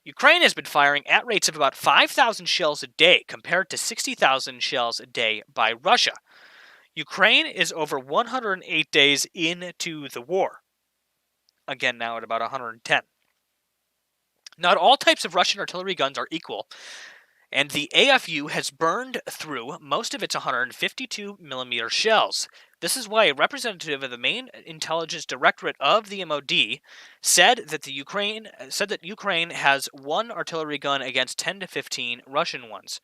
Ukraine has been firing at rates of about 5,000 shells a day compared to 60,000 shells a day by Russia. Ukraine is over 108 days into the war. Again, now at about 110. Not all types of Russian artillery guns are equal, and the AFU has burned through most of its 152mm shells. This is why a representative of the main intelligence directorate of the MOD said that Ukraine has one artillery gun against 10 to 15 Russian ones.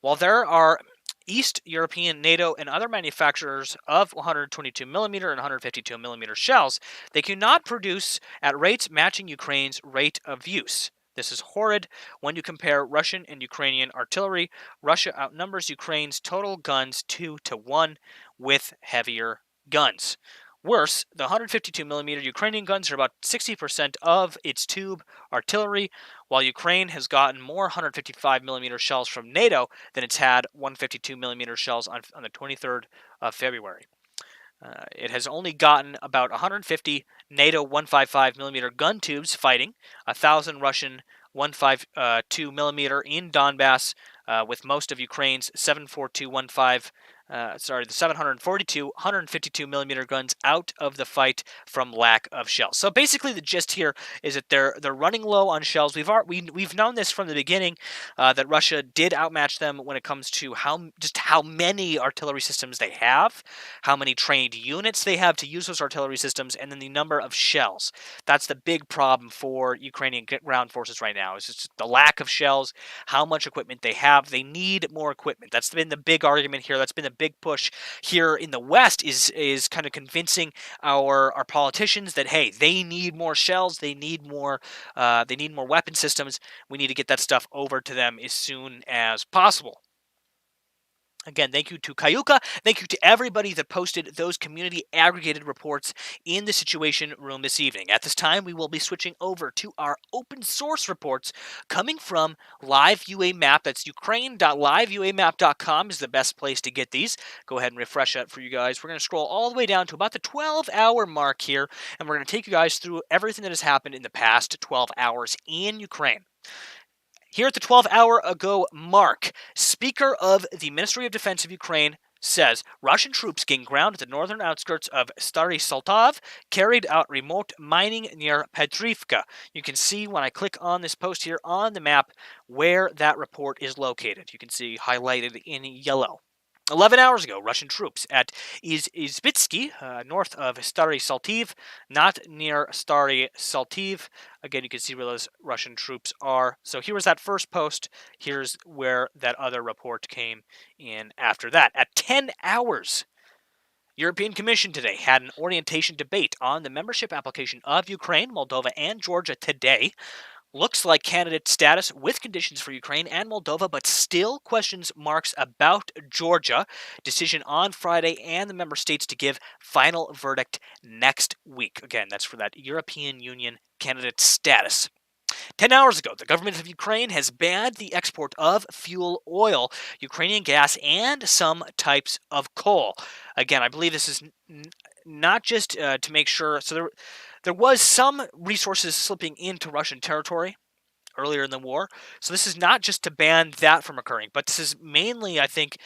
While there are East European, NATO, and other manufacturers of 122mm and 152mm shells, they cannot produce at rates matching Ukraine's rate of use. This is horrid. When you compare Russian and Ukrainian artillery, Russia outnumbers Ukraine's total guns 2 to 1 with heavier guns. Worse, the 152mm Ukrainian guns are about 60% of its tube artillery, while Ukraine has gotten more 155mm shells from NATO than it's had 152mm shells on the 23rd of February. It has only gotten about 150 NATO 155mm gun tubes fighting, 1,000 Russian 152mm in Donbass, with most of Ukraine's the 742 152mm guns out of the fight from lack of shells. So basically, the gist here is that they're running low on shells. We've known this from the beginning, that Russia did outmatch them when it comes to how many artillery systems they have, how many trained units they have to use those artillery systems, and then the number of shells. That's the big problem for Ukrainian ground forces right now. Is just the lack of shells, how much equipment they have. They need more equipment. That's been the big argument here. That's been the big push here in the West, is kind of convincing our politicians that, hey, they need more shells, they need more weapon systems. We need to get that stuff over to them as soon as possible. Again, thank you to Kayuka. Thank you to everybody that posted those community aggregated reports in the Situation Room this evening. At this time, we will be switching over to our open source reports coming from Live UA Map. That's ukraine.liveuamap.com is the best place to get these. Go ahead and refresh that for you guys. We're going to scroll all the way down to about the 12-hour mark here, and we're going to take you guys through everything that has happened in the past 12 hours in Ukraine. Here at the 12-hour ago mark, Speaker of the Ministry of Defense of Ukraine says Russian troops gained ground at the northern outskirts of Stary Saltov, carried out remote mining near Petrivka. You can see when I click on this post here on the map where that report is located. You can see highlighted in yellow. 11 hours ago, Russian troops at Izbitsky, north of Stary Saltiv, not near Stary Saltiv. Again, you can see where those Russian troops are. So here was that first post. Here's where that other report came in after that. At 10 hours, European Commission today had an orientation debate on the membership application of Ukraine, Moldova, and Georgia today. Looks like candidate status with conditions for Ukraine and Moldova, but still questions marks about Georgia. Decision on Friday, and the member states to give final verdict next week. Again, that's for that European Union candidate status. 10 hours ago, the government of Ukraine has banned the export of fuel oil, Ukrainian gas, and some types of coal. Again, I believe this is not just to make sure. So there was some resources slipping into Russian territory earlier in the war. So this is not just to ban that from occurring, but this is mainly, I think,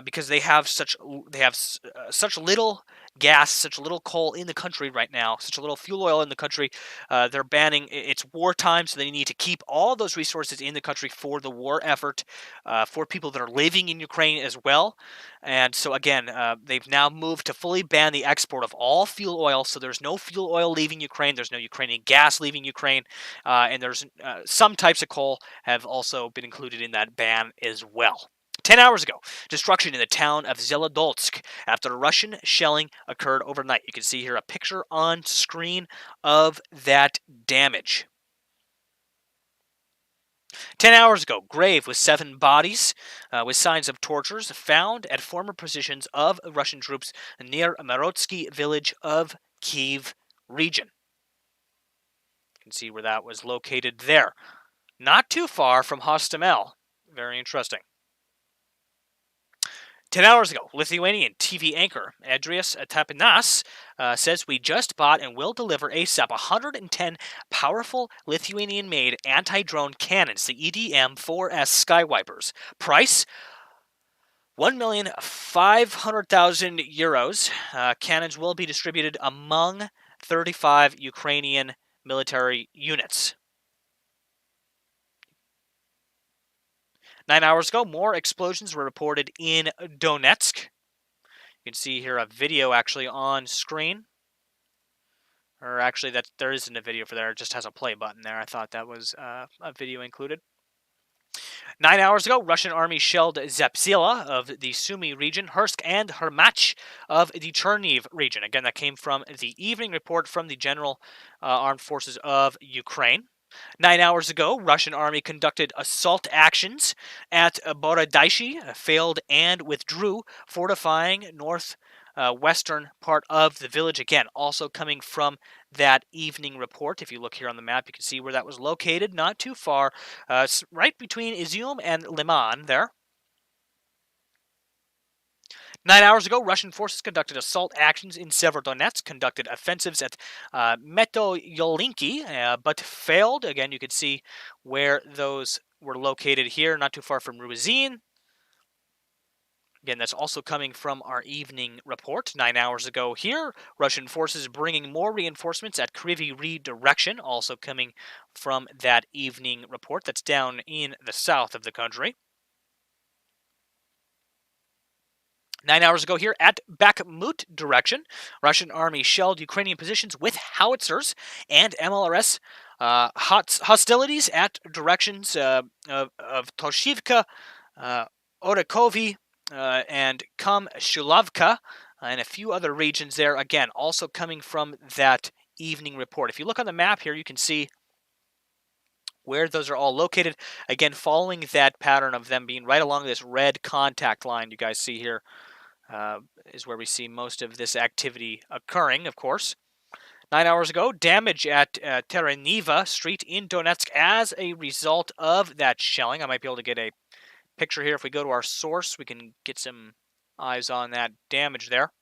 because such little gas, such little coal in the country right now, such a little fuel oil in the country. They're banning. It's wartime, so they need to keep all those resources in the country for the war effort, for people that are living in Ukraine as well. And so again, they've now moved to fully ban the export of all fuel oil. So there's no fuel oil leaving Ukraine. There's no Ukrainian gas leaving Ukraine. And there's some types of coal have also been included in that ban as well. 10 hours ago, destruction in the town of Zeledolsk after Russian shelling occurred overnight. You can see here a picture on screen of that damage. 10 hours ago, grave with 7 bodies with signs of tortures found at former positions of Russian troops near Marotsky village of Kiev region. You can see where that was located there. Not too far from Hostomel. Very interesting. 10 hours ago, Lithuanian TV anchor Adrias Tapinas says we just bought and will deliver ASAP 110 powerful Lithuanian-made anti-drone cannons, the EDM-4S Skywipers. Price, 1,500,000 euros. Cannons will be distributed among 35 Ukrainian military units. 9 hours ago, more explosions were reported in Donetsk. You can see here a video actually on screen. Or actually, there isn't a video for there. It just has a play button there. I thought that was a video included. 9 hours ago, Russian army shelled Zapsila of the Sumy region, Kursk and Hermach of the Cherniv region. Again, that came from the evening report from the General Armed Forces of Ukraine. 9 hours ago, Russian army conducted assault actions at Borodaishi, failed and withdrew, fortifying northwestern part of the village. Again, also coming from that evening report. If you look here on the map, you can see where that was located, not too far, right between Izium and Liman there. 9 hours ago, Russian forces conducted assault actions in Severodonetsk, conducted offensives at Metoyolinki, but failed. Again, you can see where those were located here, not too far from Ruzin. Again, that's also coming from our evening report. 9 hours ago here, Russian forces bringing more reinforcements at Kryvyi Rih direction, also coming from that evening report. That's down in the south of the country. 9 hours ago here at Bakhmut direction, Russian army shelled Ukrainian positions with howitzers and MLRS hostilities at directions of Toshivka, Orakovi, and Shulavka, and a few other regions there. Again, also coming from that evening report. If you look on the map here, you can see where those are all located. Again, following that pattern of them being right along this red contact line you guys see here. Is where we see most of this activity occurring, of course. 9 hours ago, damage at Tereniva Street in Donetsk as a result of that shelling. I might be able to get a picture here. If we go to our source, we can get some eyes on that damage there.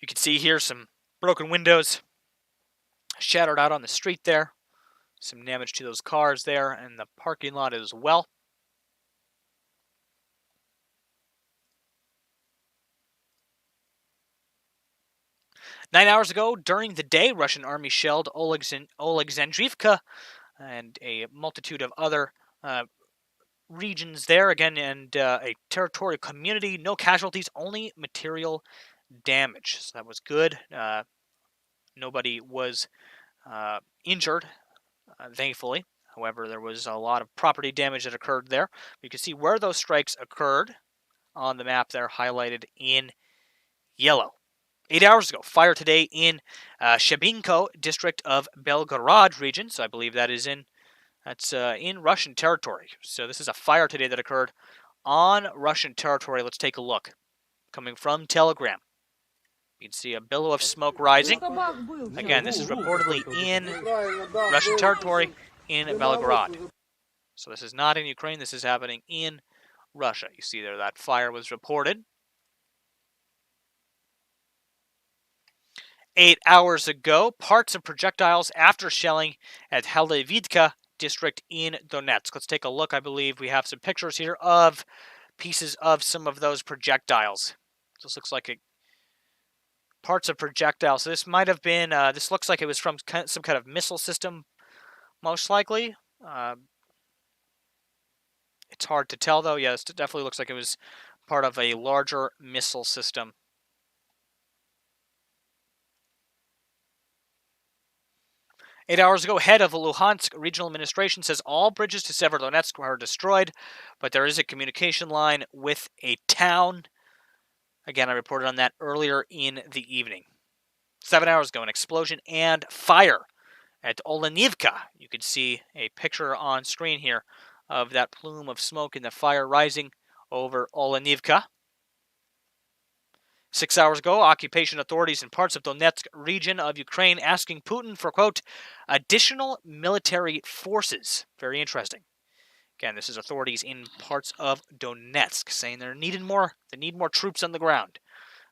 You can see here some broken windows shattered out on the street there. Some damage to those cars there and the parking lot as well. 9 hours ago, during the day, Russian army shelled Oleksandrivka and a multitude of other regions there, again, and a territorial community. No casualties, only material damage. So that was good. Nobody was injured, thankfully. However, there was a lot of property damage that occurred there. You can see where those strikes occurred on the map there, highlighted in yellow. 8 hours ago, fire today in Shebinko district of Belgorod region. So I believe that's in Russian territory. So this is a fire today that occurred on Russian territory. Let's take a look. Coming from Telegram. You can see a billow of smoke rising. Again, this is reportedly in Russian territory in Belgorod. So this is not in Ukraine. This is happening in Russia. You see there that fire was reported 8 hours ago. Parts of projectiles after shelling at Helevidka district in Donetsk. Let's take a look. I believe we have some pictures here of pieces of some of those projectiles. This looks like parts of projectiles. So this might have been, this looks like it was from some kind of missile system, most likely. It's hard to tell, though. Yes, it definitely looks like it was part of a larger missile system. Eight hours ago, head of Luhansk Regional Administration says all bridges to Severodonetsk are destroyed, but there is a communication line with a town. Again, I reported on that earlier in the evening. 7 hours ago, an explosion and fire at Olenivka. You can see a picture on screen here of that plume of smoke and the fire rising over Olenivka. 6 hours ago, occupation authorities in parts of Donetsk region of Ukraine asking Putin for, quote, additional military forces. Very interesting. Again, this is authorities in parts of Donetsk saying they need more troops on the ground.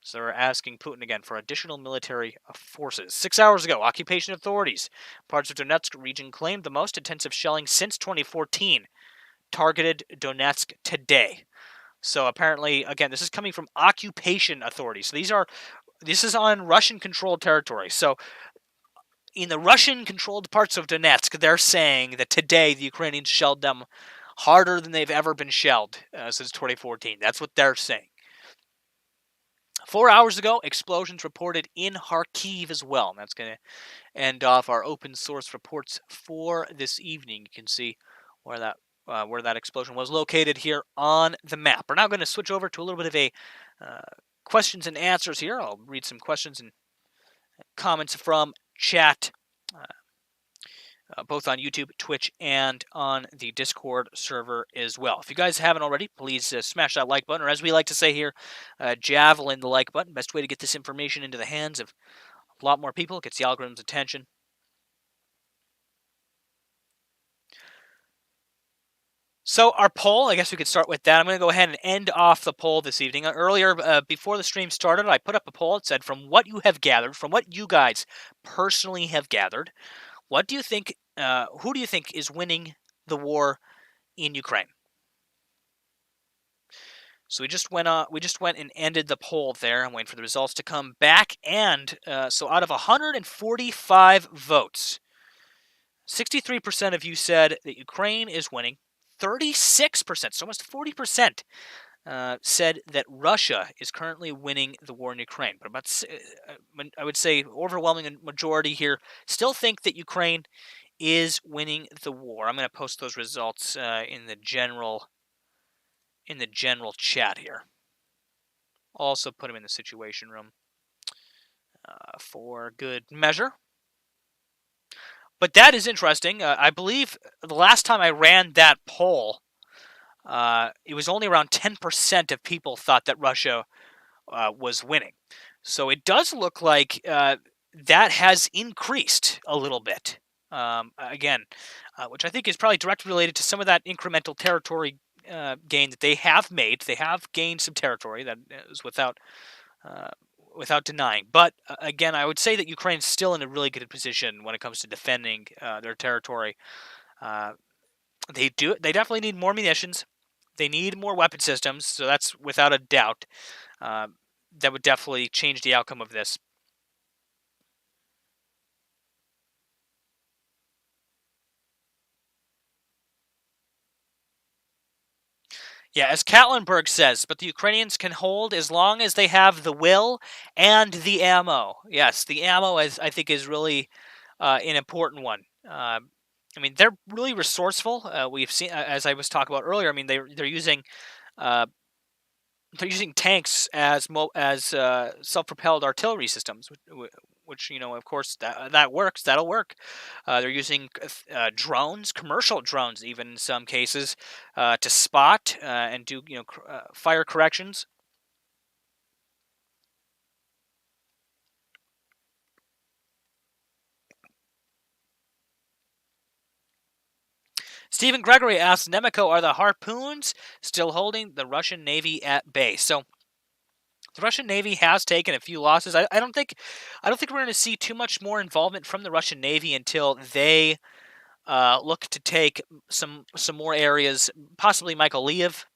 So they're asking Putin again for additional military forces. 6 hours ago, occupation authorities, parts of Donetsk region claimed the most intensive shelling since 2014. Targeted Donetsk today. So apparently, again, this is coming from occupation authorities. So this is on Russian-controlled territory. So in the Russian-controlled parts of Donetsk, they're saying that today the Ukrainians shelled them harder than they've ever been shelled since 2014. That's what they're saying. 4 hours ago, explosions reported in Kharkiv as well. And that's going to end off our open source reports for this evening. You can see where that explosion was located here on the map. We're now going to switch over to a little bit of a questions and answers here. I'll read some questions and comments from chat, both on YouTube, Twitch, and on the Discord server as well. If you guys haven't already, please smash that like button, or as we like to say here, javelin the like button. Best way to get this information into the hands of a lot more people. It gets the algorithm's attention. So our poll, I guess we could start with that. I'm going to go ahead and end off the poll this evening. Earlier, before the stream started, I put up a poll. It said, from what you have gathered, from what you guys personally have gathered, what do you think, who do you think is winning the war in Ukraine? So we just went and ended the poll there. I'm waiting for the results to come back. And so out of 145 votes, 63% of you said that Ukraine is winning. 36%, so almost 40%, said that Russia is currently winning the war in Ukraine. But I would say overwhelming majority here still think that Ukraine is winning the war. I'm going to post those results in the general chat here. Also put them in the situation room for good measure. But that is interesting. I believe the last time I ran that poll, it was only around 10% of people thought that Russia was winning. So it does look like that has increased a little bit. Again, which I think is probably directly related to some of that incremental territory gain that they have made. They have gained some territory, that is without denying. But again, I would say that Ukraine's still in a really good position when it comes to defending their territory. They definitely need more munitions. They need more weapon systems. So that's without a doubt. That would definitely change the outcome of this. Yeah, as Katlenberg says, but the Ukrainians can hold as long as they have the will and the ammo. Yes, the ammo, I think, is really an important one. I mean, they're really resourceful. We've seen, as I was talking about earlier, I mean, they're using they're using tanks as self-propelled artillery systems, which of course that works. That'll work. They're using drones, commercial drones, even in some cases, to spot and do fire corrections. Stephen Gregory asks, Nemico, are the harpoons still holding the Russian Navy at bay? So the Russian Navy has taken a few losses. I don't think we're going to see too much more involvement from the Russian Navy until they look to take some more areas, possibly Mykolaiv.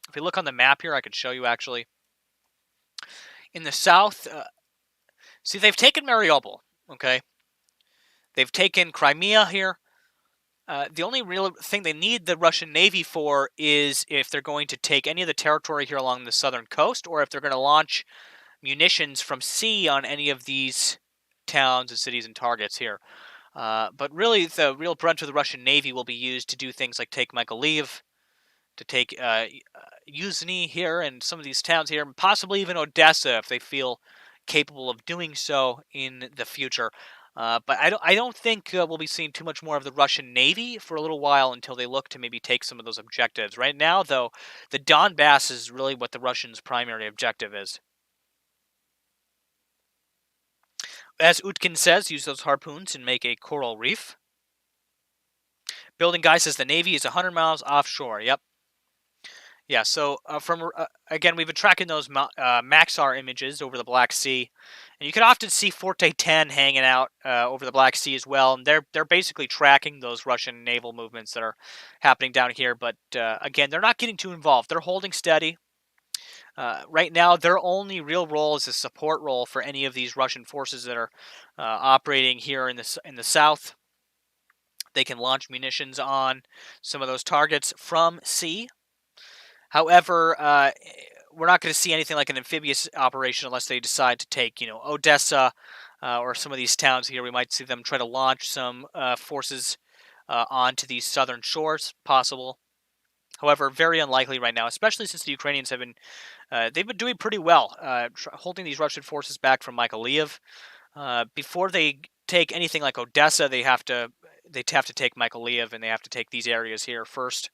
If we look on the map here, I could show you actually. In the south, see, they've taken Mariupol, okay? They've taken Crimea here. The only real thing they need the Russian Navy for is if they're going to take any of the territory here along the southern coast, or if they're going to launch munitions from sea on any of these towns and cities and targets here. But really, the real brunt of the Russian Navy will be used to do things like take Mykolaiv, to take Yuzhny here and some of these towns here, and possibly even Odessa if they feel capable of doing so in the future. But I don't think we'll be seeing too much more of the Russian Navy for a little while until they look to maybe take some of those objectives. Right now, though, the Donbass is really what the Russians' primary objective is. As Utkin says, use those harpoons and make a coral reef. Building Guy says the Navy is 100 miles offshore. Yep. Yeah, so again, we've been tracking those Maxar images over the Black Sea, and you can often see Forte 10 hanging out over the Black Sea as well, and they're basically tracking those Russian naval movements that are happening down here. But again, they're not getting too involved. They're holding steady. Right now, their only real role is a support role for any of these Russian forces that are operating here in the south. They can launch munitions on some of those targets from sea. However, we're not going to see anything like an amphibious operation unless they decide to take, Odessa or some of these towns here. We might see them try to launch some forces onto these southern shores, possible. However, very unlikely right now, especially since the Ukrainians have been they've been doing pretty well, holding these Russian forces back from Mykolaiv. Before they take anything like Odessa, they have to take Mykolaiv, and they have to take these areas here first.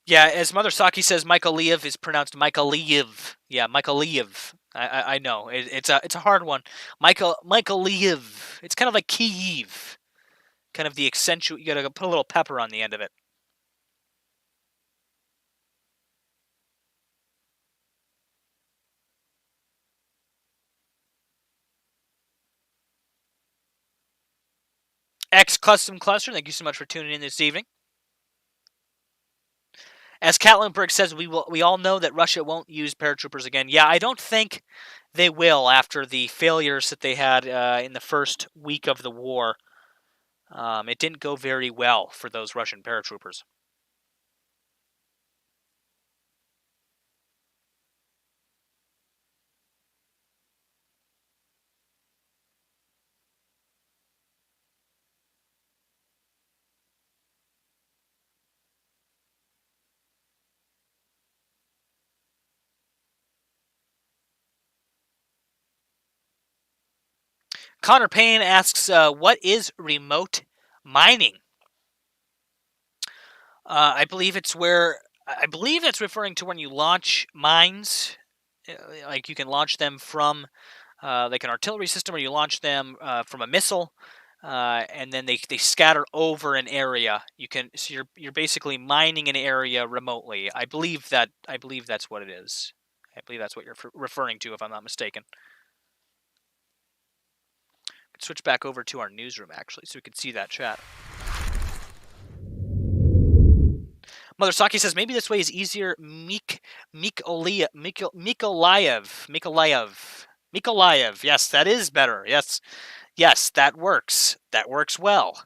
Yeah, as Mother Saki says, Mykolaiv is pronounced Mykolaiv. Yeah, Mykolaiv. I know it's a hard one. Mykolaiv. It's kind of like Kiev. Kind of the accentuate. You got to put a little pepper on the end of it. X Custom Cluster, thank you so much for tuning in this evening. As Katlenberg says, we all know that Russia won't use paratroopers again. Yeah, I don't think they will after the failures that they had in the first week of the war. It didn't go very well for those Russian paratroopers. Connor Payne asks, what is remote mining? I believe that's referring to when you launch mines, like you can launch them from like an artillery system, or you launch them from a missile, and then they scatter over an area. So you're basically mining an area remotely. I believe that's what it is. I believe that's what you're referring to, if I'm not mistaken. Switch back over to our newsroom actually, so we can see that chat. Mother Saki says maybe this way is easier. Mykolaiv. Yes, that is better. Yes, that works. That works well.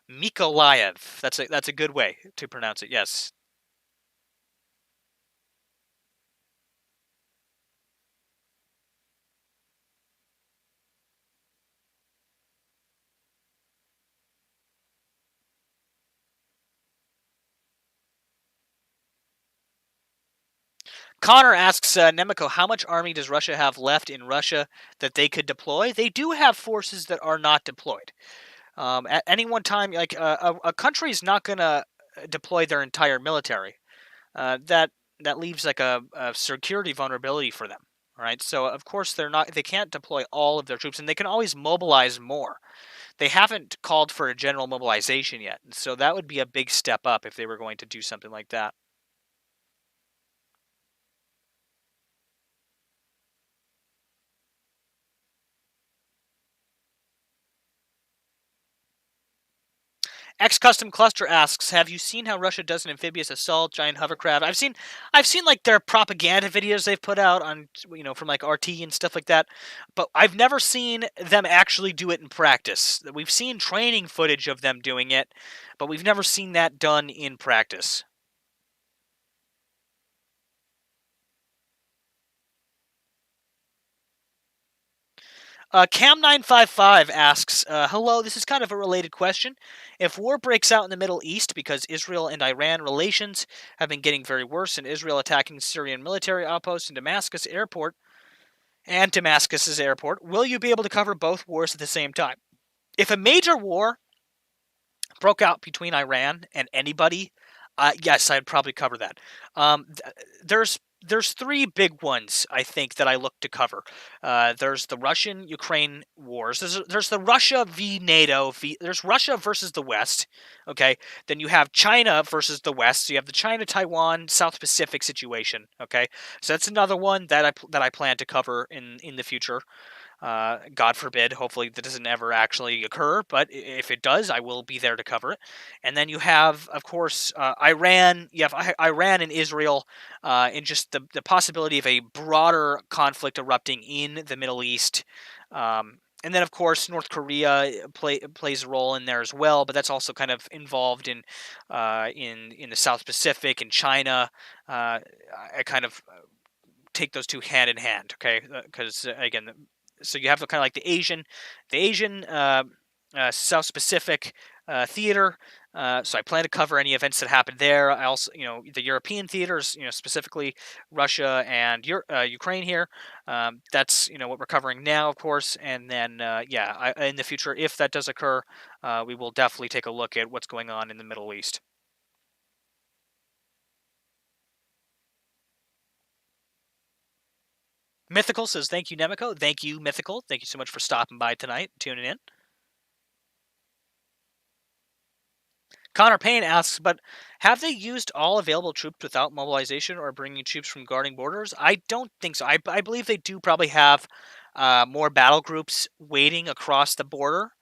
Mykolaiv. That's a good way to pronounce it. Yes. Connor asks Nemico, how much army does Russia have left in Russia that they could deploy? They do have forces that are not deployed. At any one time, like a country is not going to deploy their entire military. That leaves like a security vulnerability for them. All right, so of course they can't deploy all of their troops, and they can always mobilize more. They haven't called for a general mobilization yet, so that would be a big step up if they were going to do something like that. X Custom Cluster asks, "Have you seen how Russia does an amphibious assault, giant hovercraft?" I've seen like their propaganda videos they've put out on, from like RT and stuff like that, but I've never seen them actually do it in practice. We've seen training footage of them doing it, but we've never seen that done in practice. Cam955 asks, "Hello, this is kind of a related question. If war breaks out in the Middle East because Israel and Iran relations have been getting very worse and Israel attacking Syrian military outposts in Damascus's airport, will you be able to cover both wars at the same time? If a major war broke out between Iran and anybody, yes, I'd probably cover that. There's three big ones I think that I look to cover. There's the Russian-Ukraine wars. There's the Russia v NATO. There's Russia versus the West. Okay, then you have China versus the West. So you have the China-Taiwan South Pacific situation. Okay, so that's another one that I plan to cover in the future. God forbid, hopefully that doesn't ever actually occur, but if it does, I will be there to cover it. And then you have, of course, Iran. You have Iran and Israel, and just the possibility of a broader conflict erupting in the Middle East. And then, of course, North Korea plays a role in there as well, but that's also kind of involved in the South Pacific and China. I kind of take those two hand in hand, okay? Because again, so you have kind of like the Asian South Pacific theater. So I plan to cover any events that happen there. I also, the European theaters, specifically Russia and Ukraine here. That's what we're covering now, of course. And then in the future, if that does occur, we will definitely take a look at what's going on in the Middle East. Mythical says, "Thank you, Nemico." Thank you, Mythical. Thank you so much for stopping by tonight, tuning in. Connor Payne asks, "But have they used all available troops without mobilization or bringing troops from guarding borders?" I don't think so. I believe they do probably have more battle groups waiting across the border.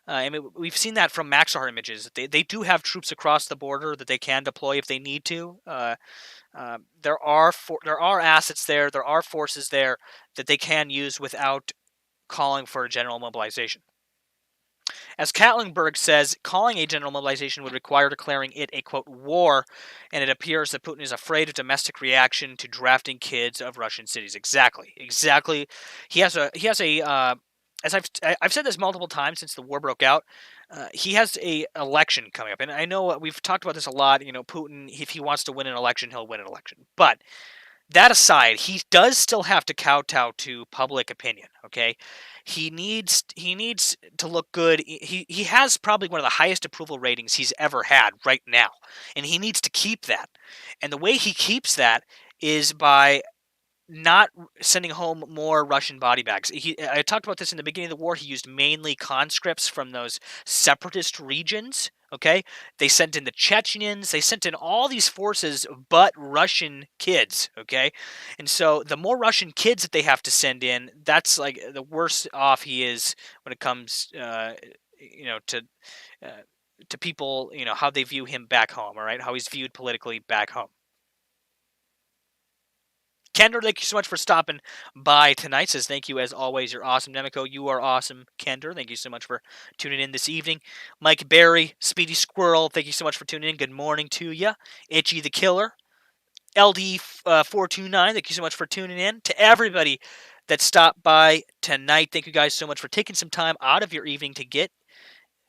I mean, we've seen that from Maxar images. They do have troops across the border that they can deploy if they need to. There are assets there. There are forces there that they can use without calling for a general mobilization. As Katlenberg says, calling a general mobilization would require declaring it a, quote, war, and it appears that Putin is afraid of domestic reaction to drafting kids of Russian cities. Exactly. He has a as I've said this multiple times since the war broke out, he has a election coming up, and I know we've talked about this a lot. Putin, if he wants to win an election, he'll win an election. But that aside, he does still have to kowtow to public opinion. Okay, he needs to look good. He has probably one of the highest approval ratings he's ever had right now, and he needs to keep that. And the way he keeps that is by not sending home more Russian body bags. I talked about this in the beginning of the war. He used mainly conscripts from those separatist regions. Okay, they sent in the Chechens. They sent in all these forces, but Russian kids. Okay, and so the more Russian kids that they have to send in, that's like the worse off he is when it comes, to people, how they view him back home. All right, how he's viewed politically back home. Kendra, thank you so much for stopping by tonight. Says, "Thank you as always. You're awesome." Nemico, you are awesome. Kendra, thank you so much for tuning in this evening. Mike Barry, Speedy Squirrel, thank you so much for tuning in. Good morning to you. Itchy the Killer, LD429, thank you so much for tuning in. To everybody that stopped by tonight, thank you guys so much for taking some time out of your evening to get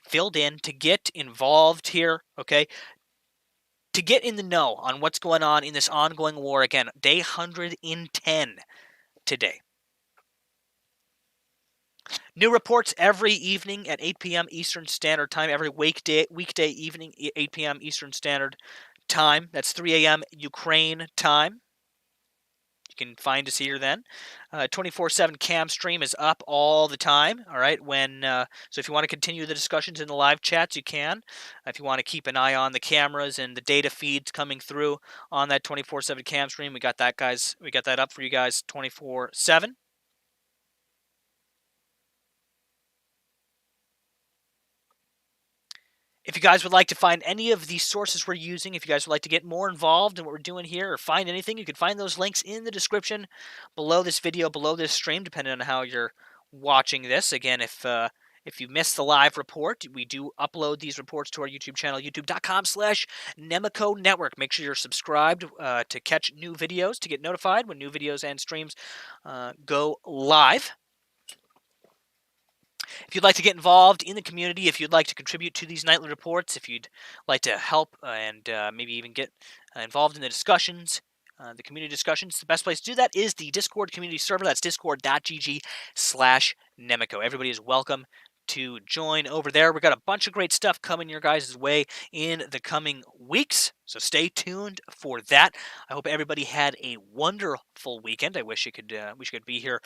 filled in, to get involved here, okay? to get in the know on what's going on in this ongoing war, again, day 110 today. New reports every evening at 8 p.m. Eastern Standard Time, every weekday evening, 8 p.m. Eastern Standard Time. That's 3 a.m. Ukraine time. You can find us here then. 24/7 cam stream is up all the time. All right. So if you want to continue the discussions in the live chats, you can. If you want to keep an eye on the cameras and the data feeds coming through on that 24/7 cam stream, we got that, guys. We got that up for you guys 24/7. If you guys would like to find any of these sources we're using, if you guys would like to get more involved in what we're doing here or find anything, you can find those links in the description below this video, below this stream, depending on how you're watching this. Again, if you missed the live report, we do upload these reports to our YouTube channel, youtube.com/Nemico Network. Make sure you're subscribed to catch new videos, to get notified when new videos and streams go live. If you'd like to get involved in the community, if you'd like to contribute to these nightly reports, if you'd like to help and maybe even get involved in the discussions, the community discussions, the best place to do that is the Discord community server. That's discord.gg/Nemico. Everybody is welcome to join over there. We've got a bunch of great stuff coming your guys' way in the coming weeks, so stay tuned for that. I hope everybody had a wonderful weekend. I wish we could be here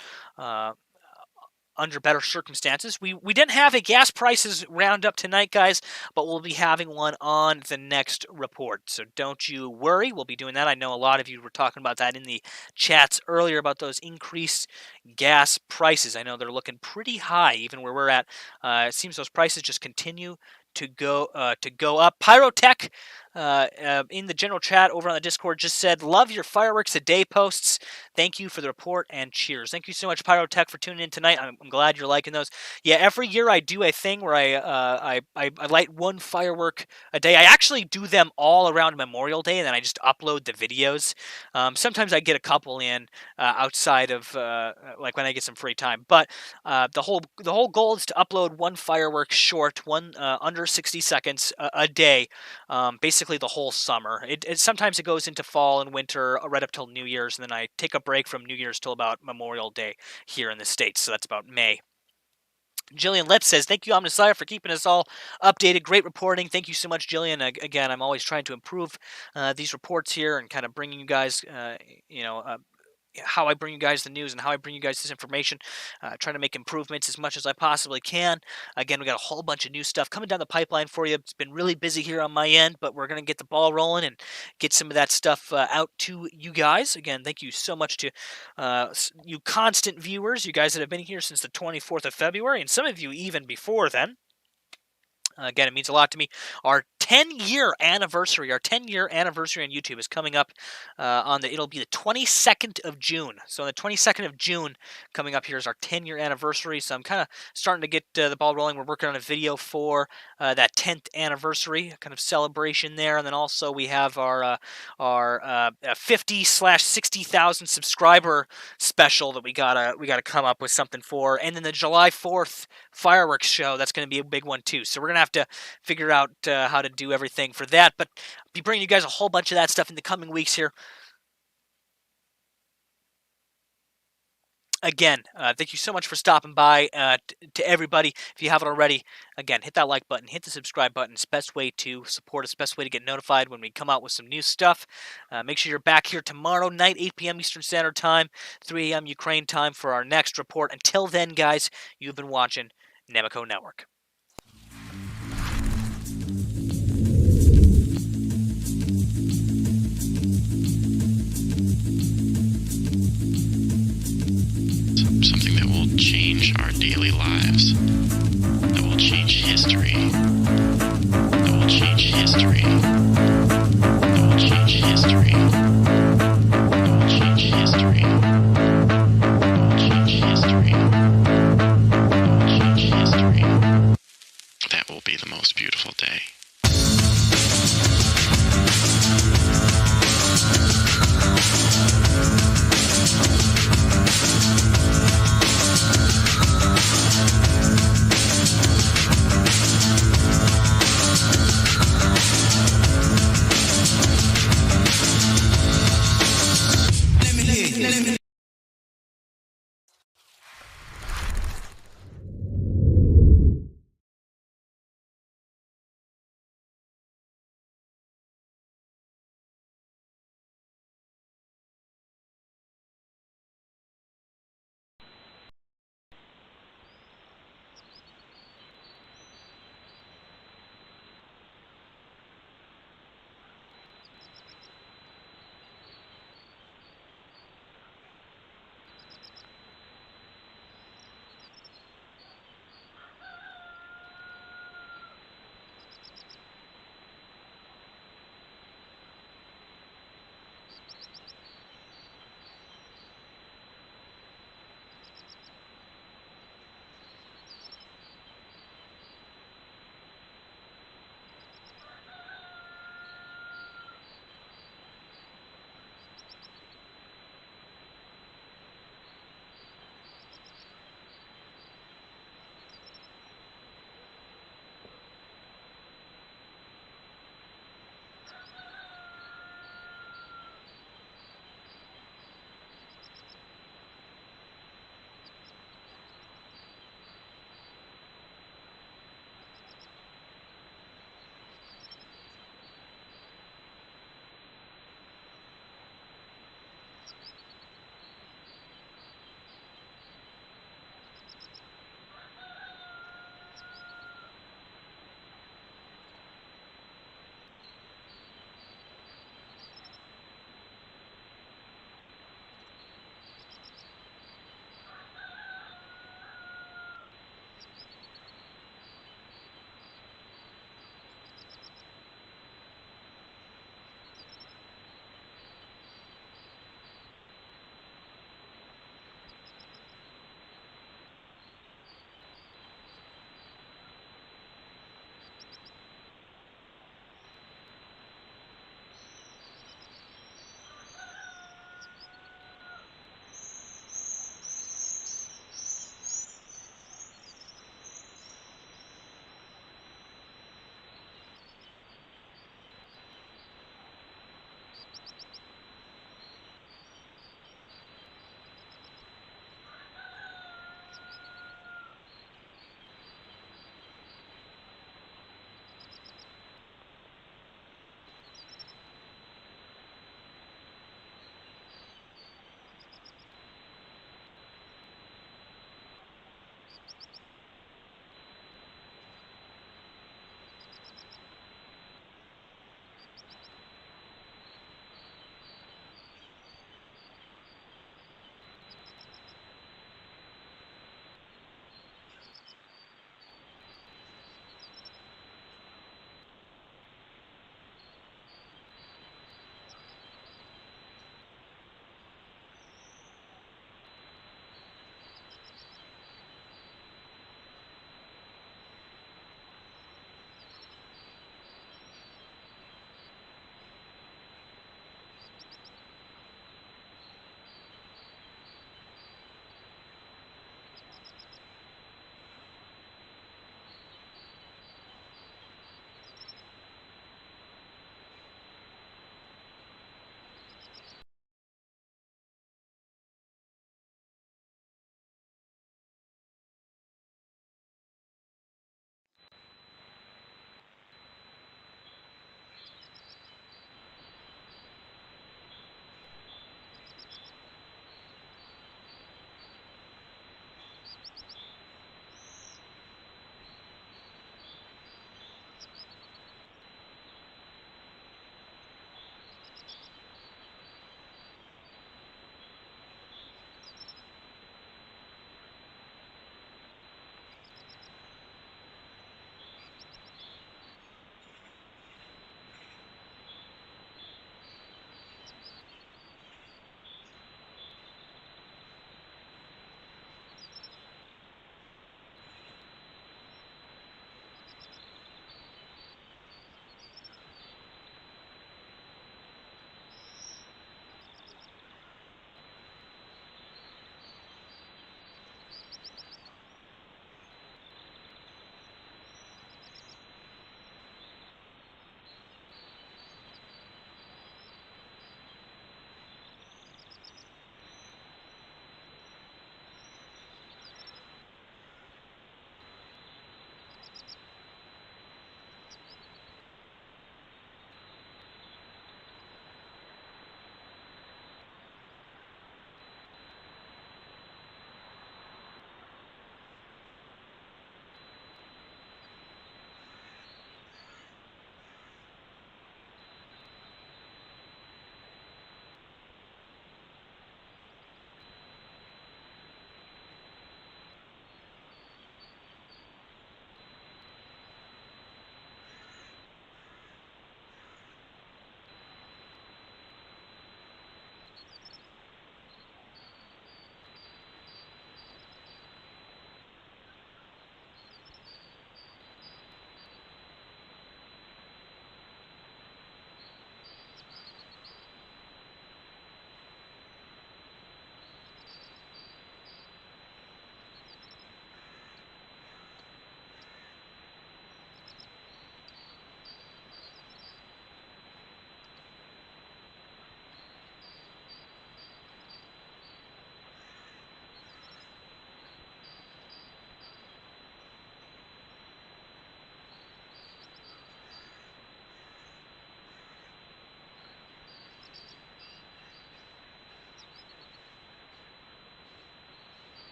under better circumstances. We didn't have a gas prices roundup tonight, guys, but we'll be having one on the next report. So don't you worry. We'll be doing that. I know a lot of you were talking about that in the chats earlier about those increased gas prices. I know they're looking pretty high, even where we're at. It seems those prices just continue to go up. Pyrotech in the general chat over on the Discord just said, "Love your fireworks a day posts. Thank you for the report and cheers." Thank you so much, Pyrotech, for tuning in tonight. I'm glad you're liking those. Yeah, every year I do a thing where I light one firework a day. I actually do them all around Memorial Day, and then I just upload the videos. Sometimes I get a couple in outside of like when I get some free time. But the whole goal is to upload one firework short, one under 60 seconds a day, basically the whole summer. Sometimes it goes into fall and winter right up till New Year's, and then I take a break from New Year's till about Memorial Day here in the States, so that's about May. Jillian Lipp says, "Thank you, Omnissiah, for keeping us all updated. Great reporting." Thank you so much, Jillian. Again, I'm always trying to improve these reports here and kind of bringing you guys, how I bring you guys the news and how I bring you guys this information, trying to make improvements as much as I possibly can. Again, we got a whole bunch of new stuff coming down the pipeline for you. It's been really busy here on my end, but we're going to get the ball rolling and get some of that stuff out to you guys. Again, thank you so much to you constant viewers, you guys that have been here since the 24th of February, and some of you even before then. Again, it means a lot to me. Our 10-year anniversary on YouTube is coming up it'll be the 22nd of June. So on the 22nd of June coming up here is our 10-year anniversary. So I'm kind of starting to get the ball rolling. We're working on a video for that 10th anniversary kind of celebration there. And then also we have our 50/60,000 subscriber special that we gotta come up with something for. And then the July 4th fireworks show, that's going to be a big one too. So we're going to have to figure out how to do everything for that, but I'll be bringing you guys a whole bunch of that stuff in the coming weeks here. Again, thank you so much for stopping by. To everybody, if you haven't already, again, hit that like button, hit the subscribe button. It's the best way to support us, best way to get notified when we come out with some new stuff. Make sure you're back here tomorrow night, 8 p.m. Eastern Standard Time, 3 a.m. Ukraine time for our next report. Until then, guys, you've been watching Nemico Network. Something that will change our daily lives, that will change history, that will change history, that will change history, that will change history, that will change history, that will change history. That will be the most beautiful day.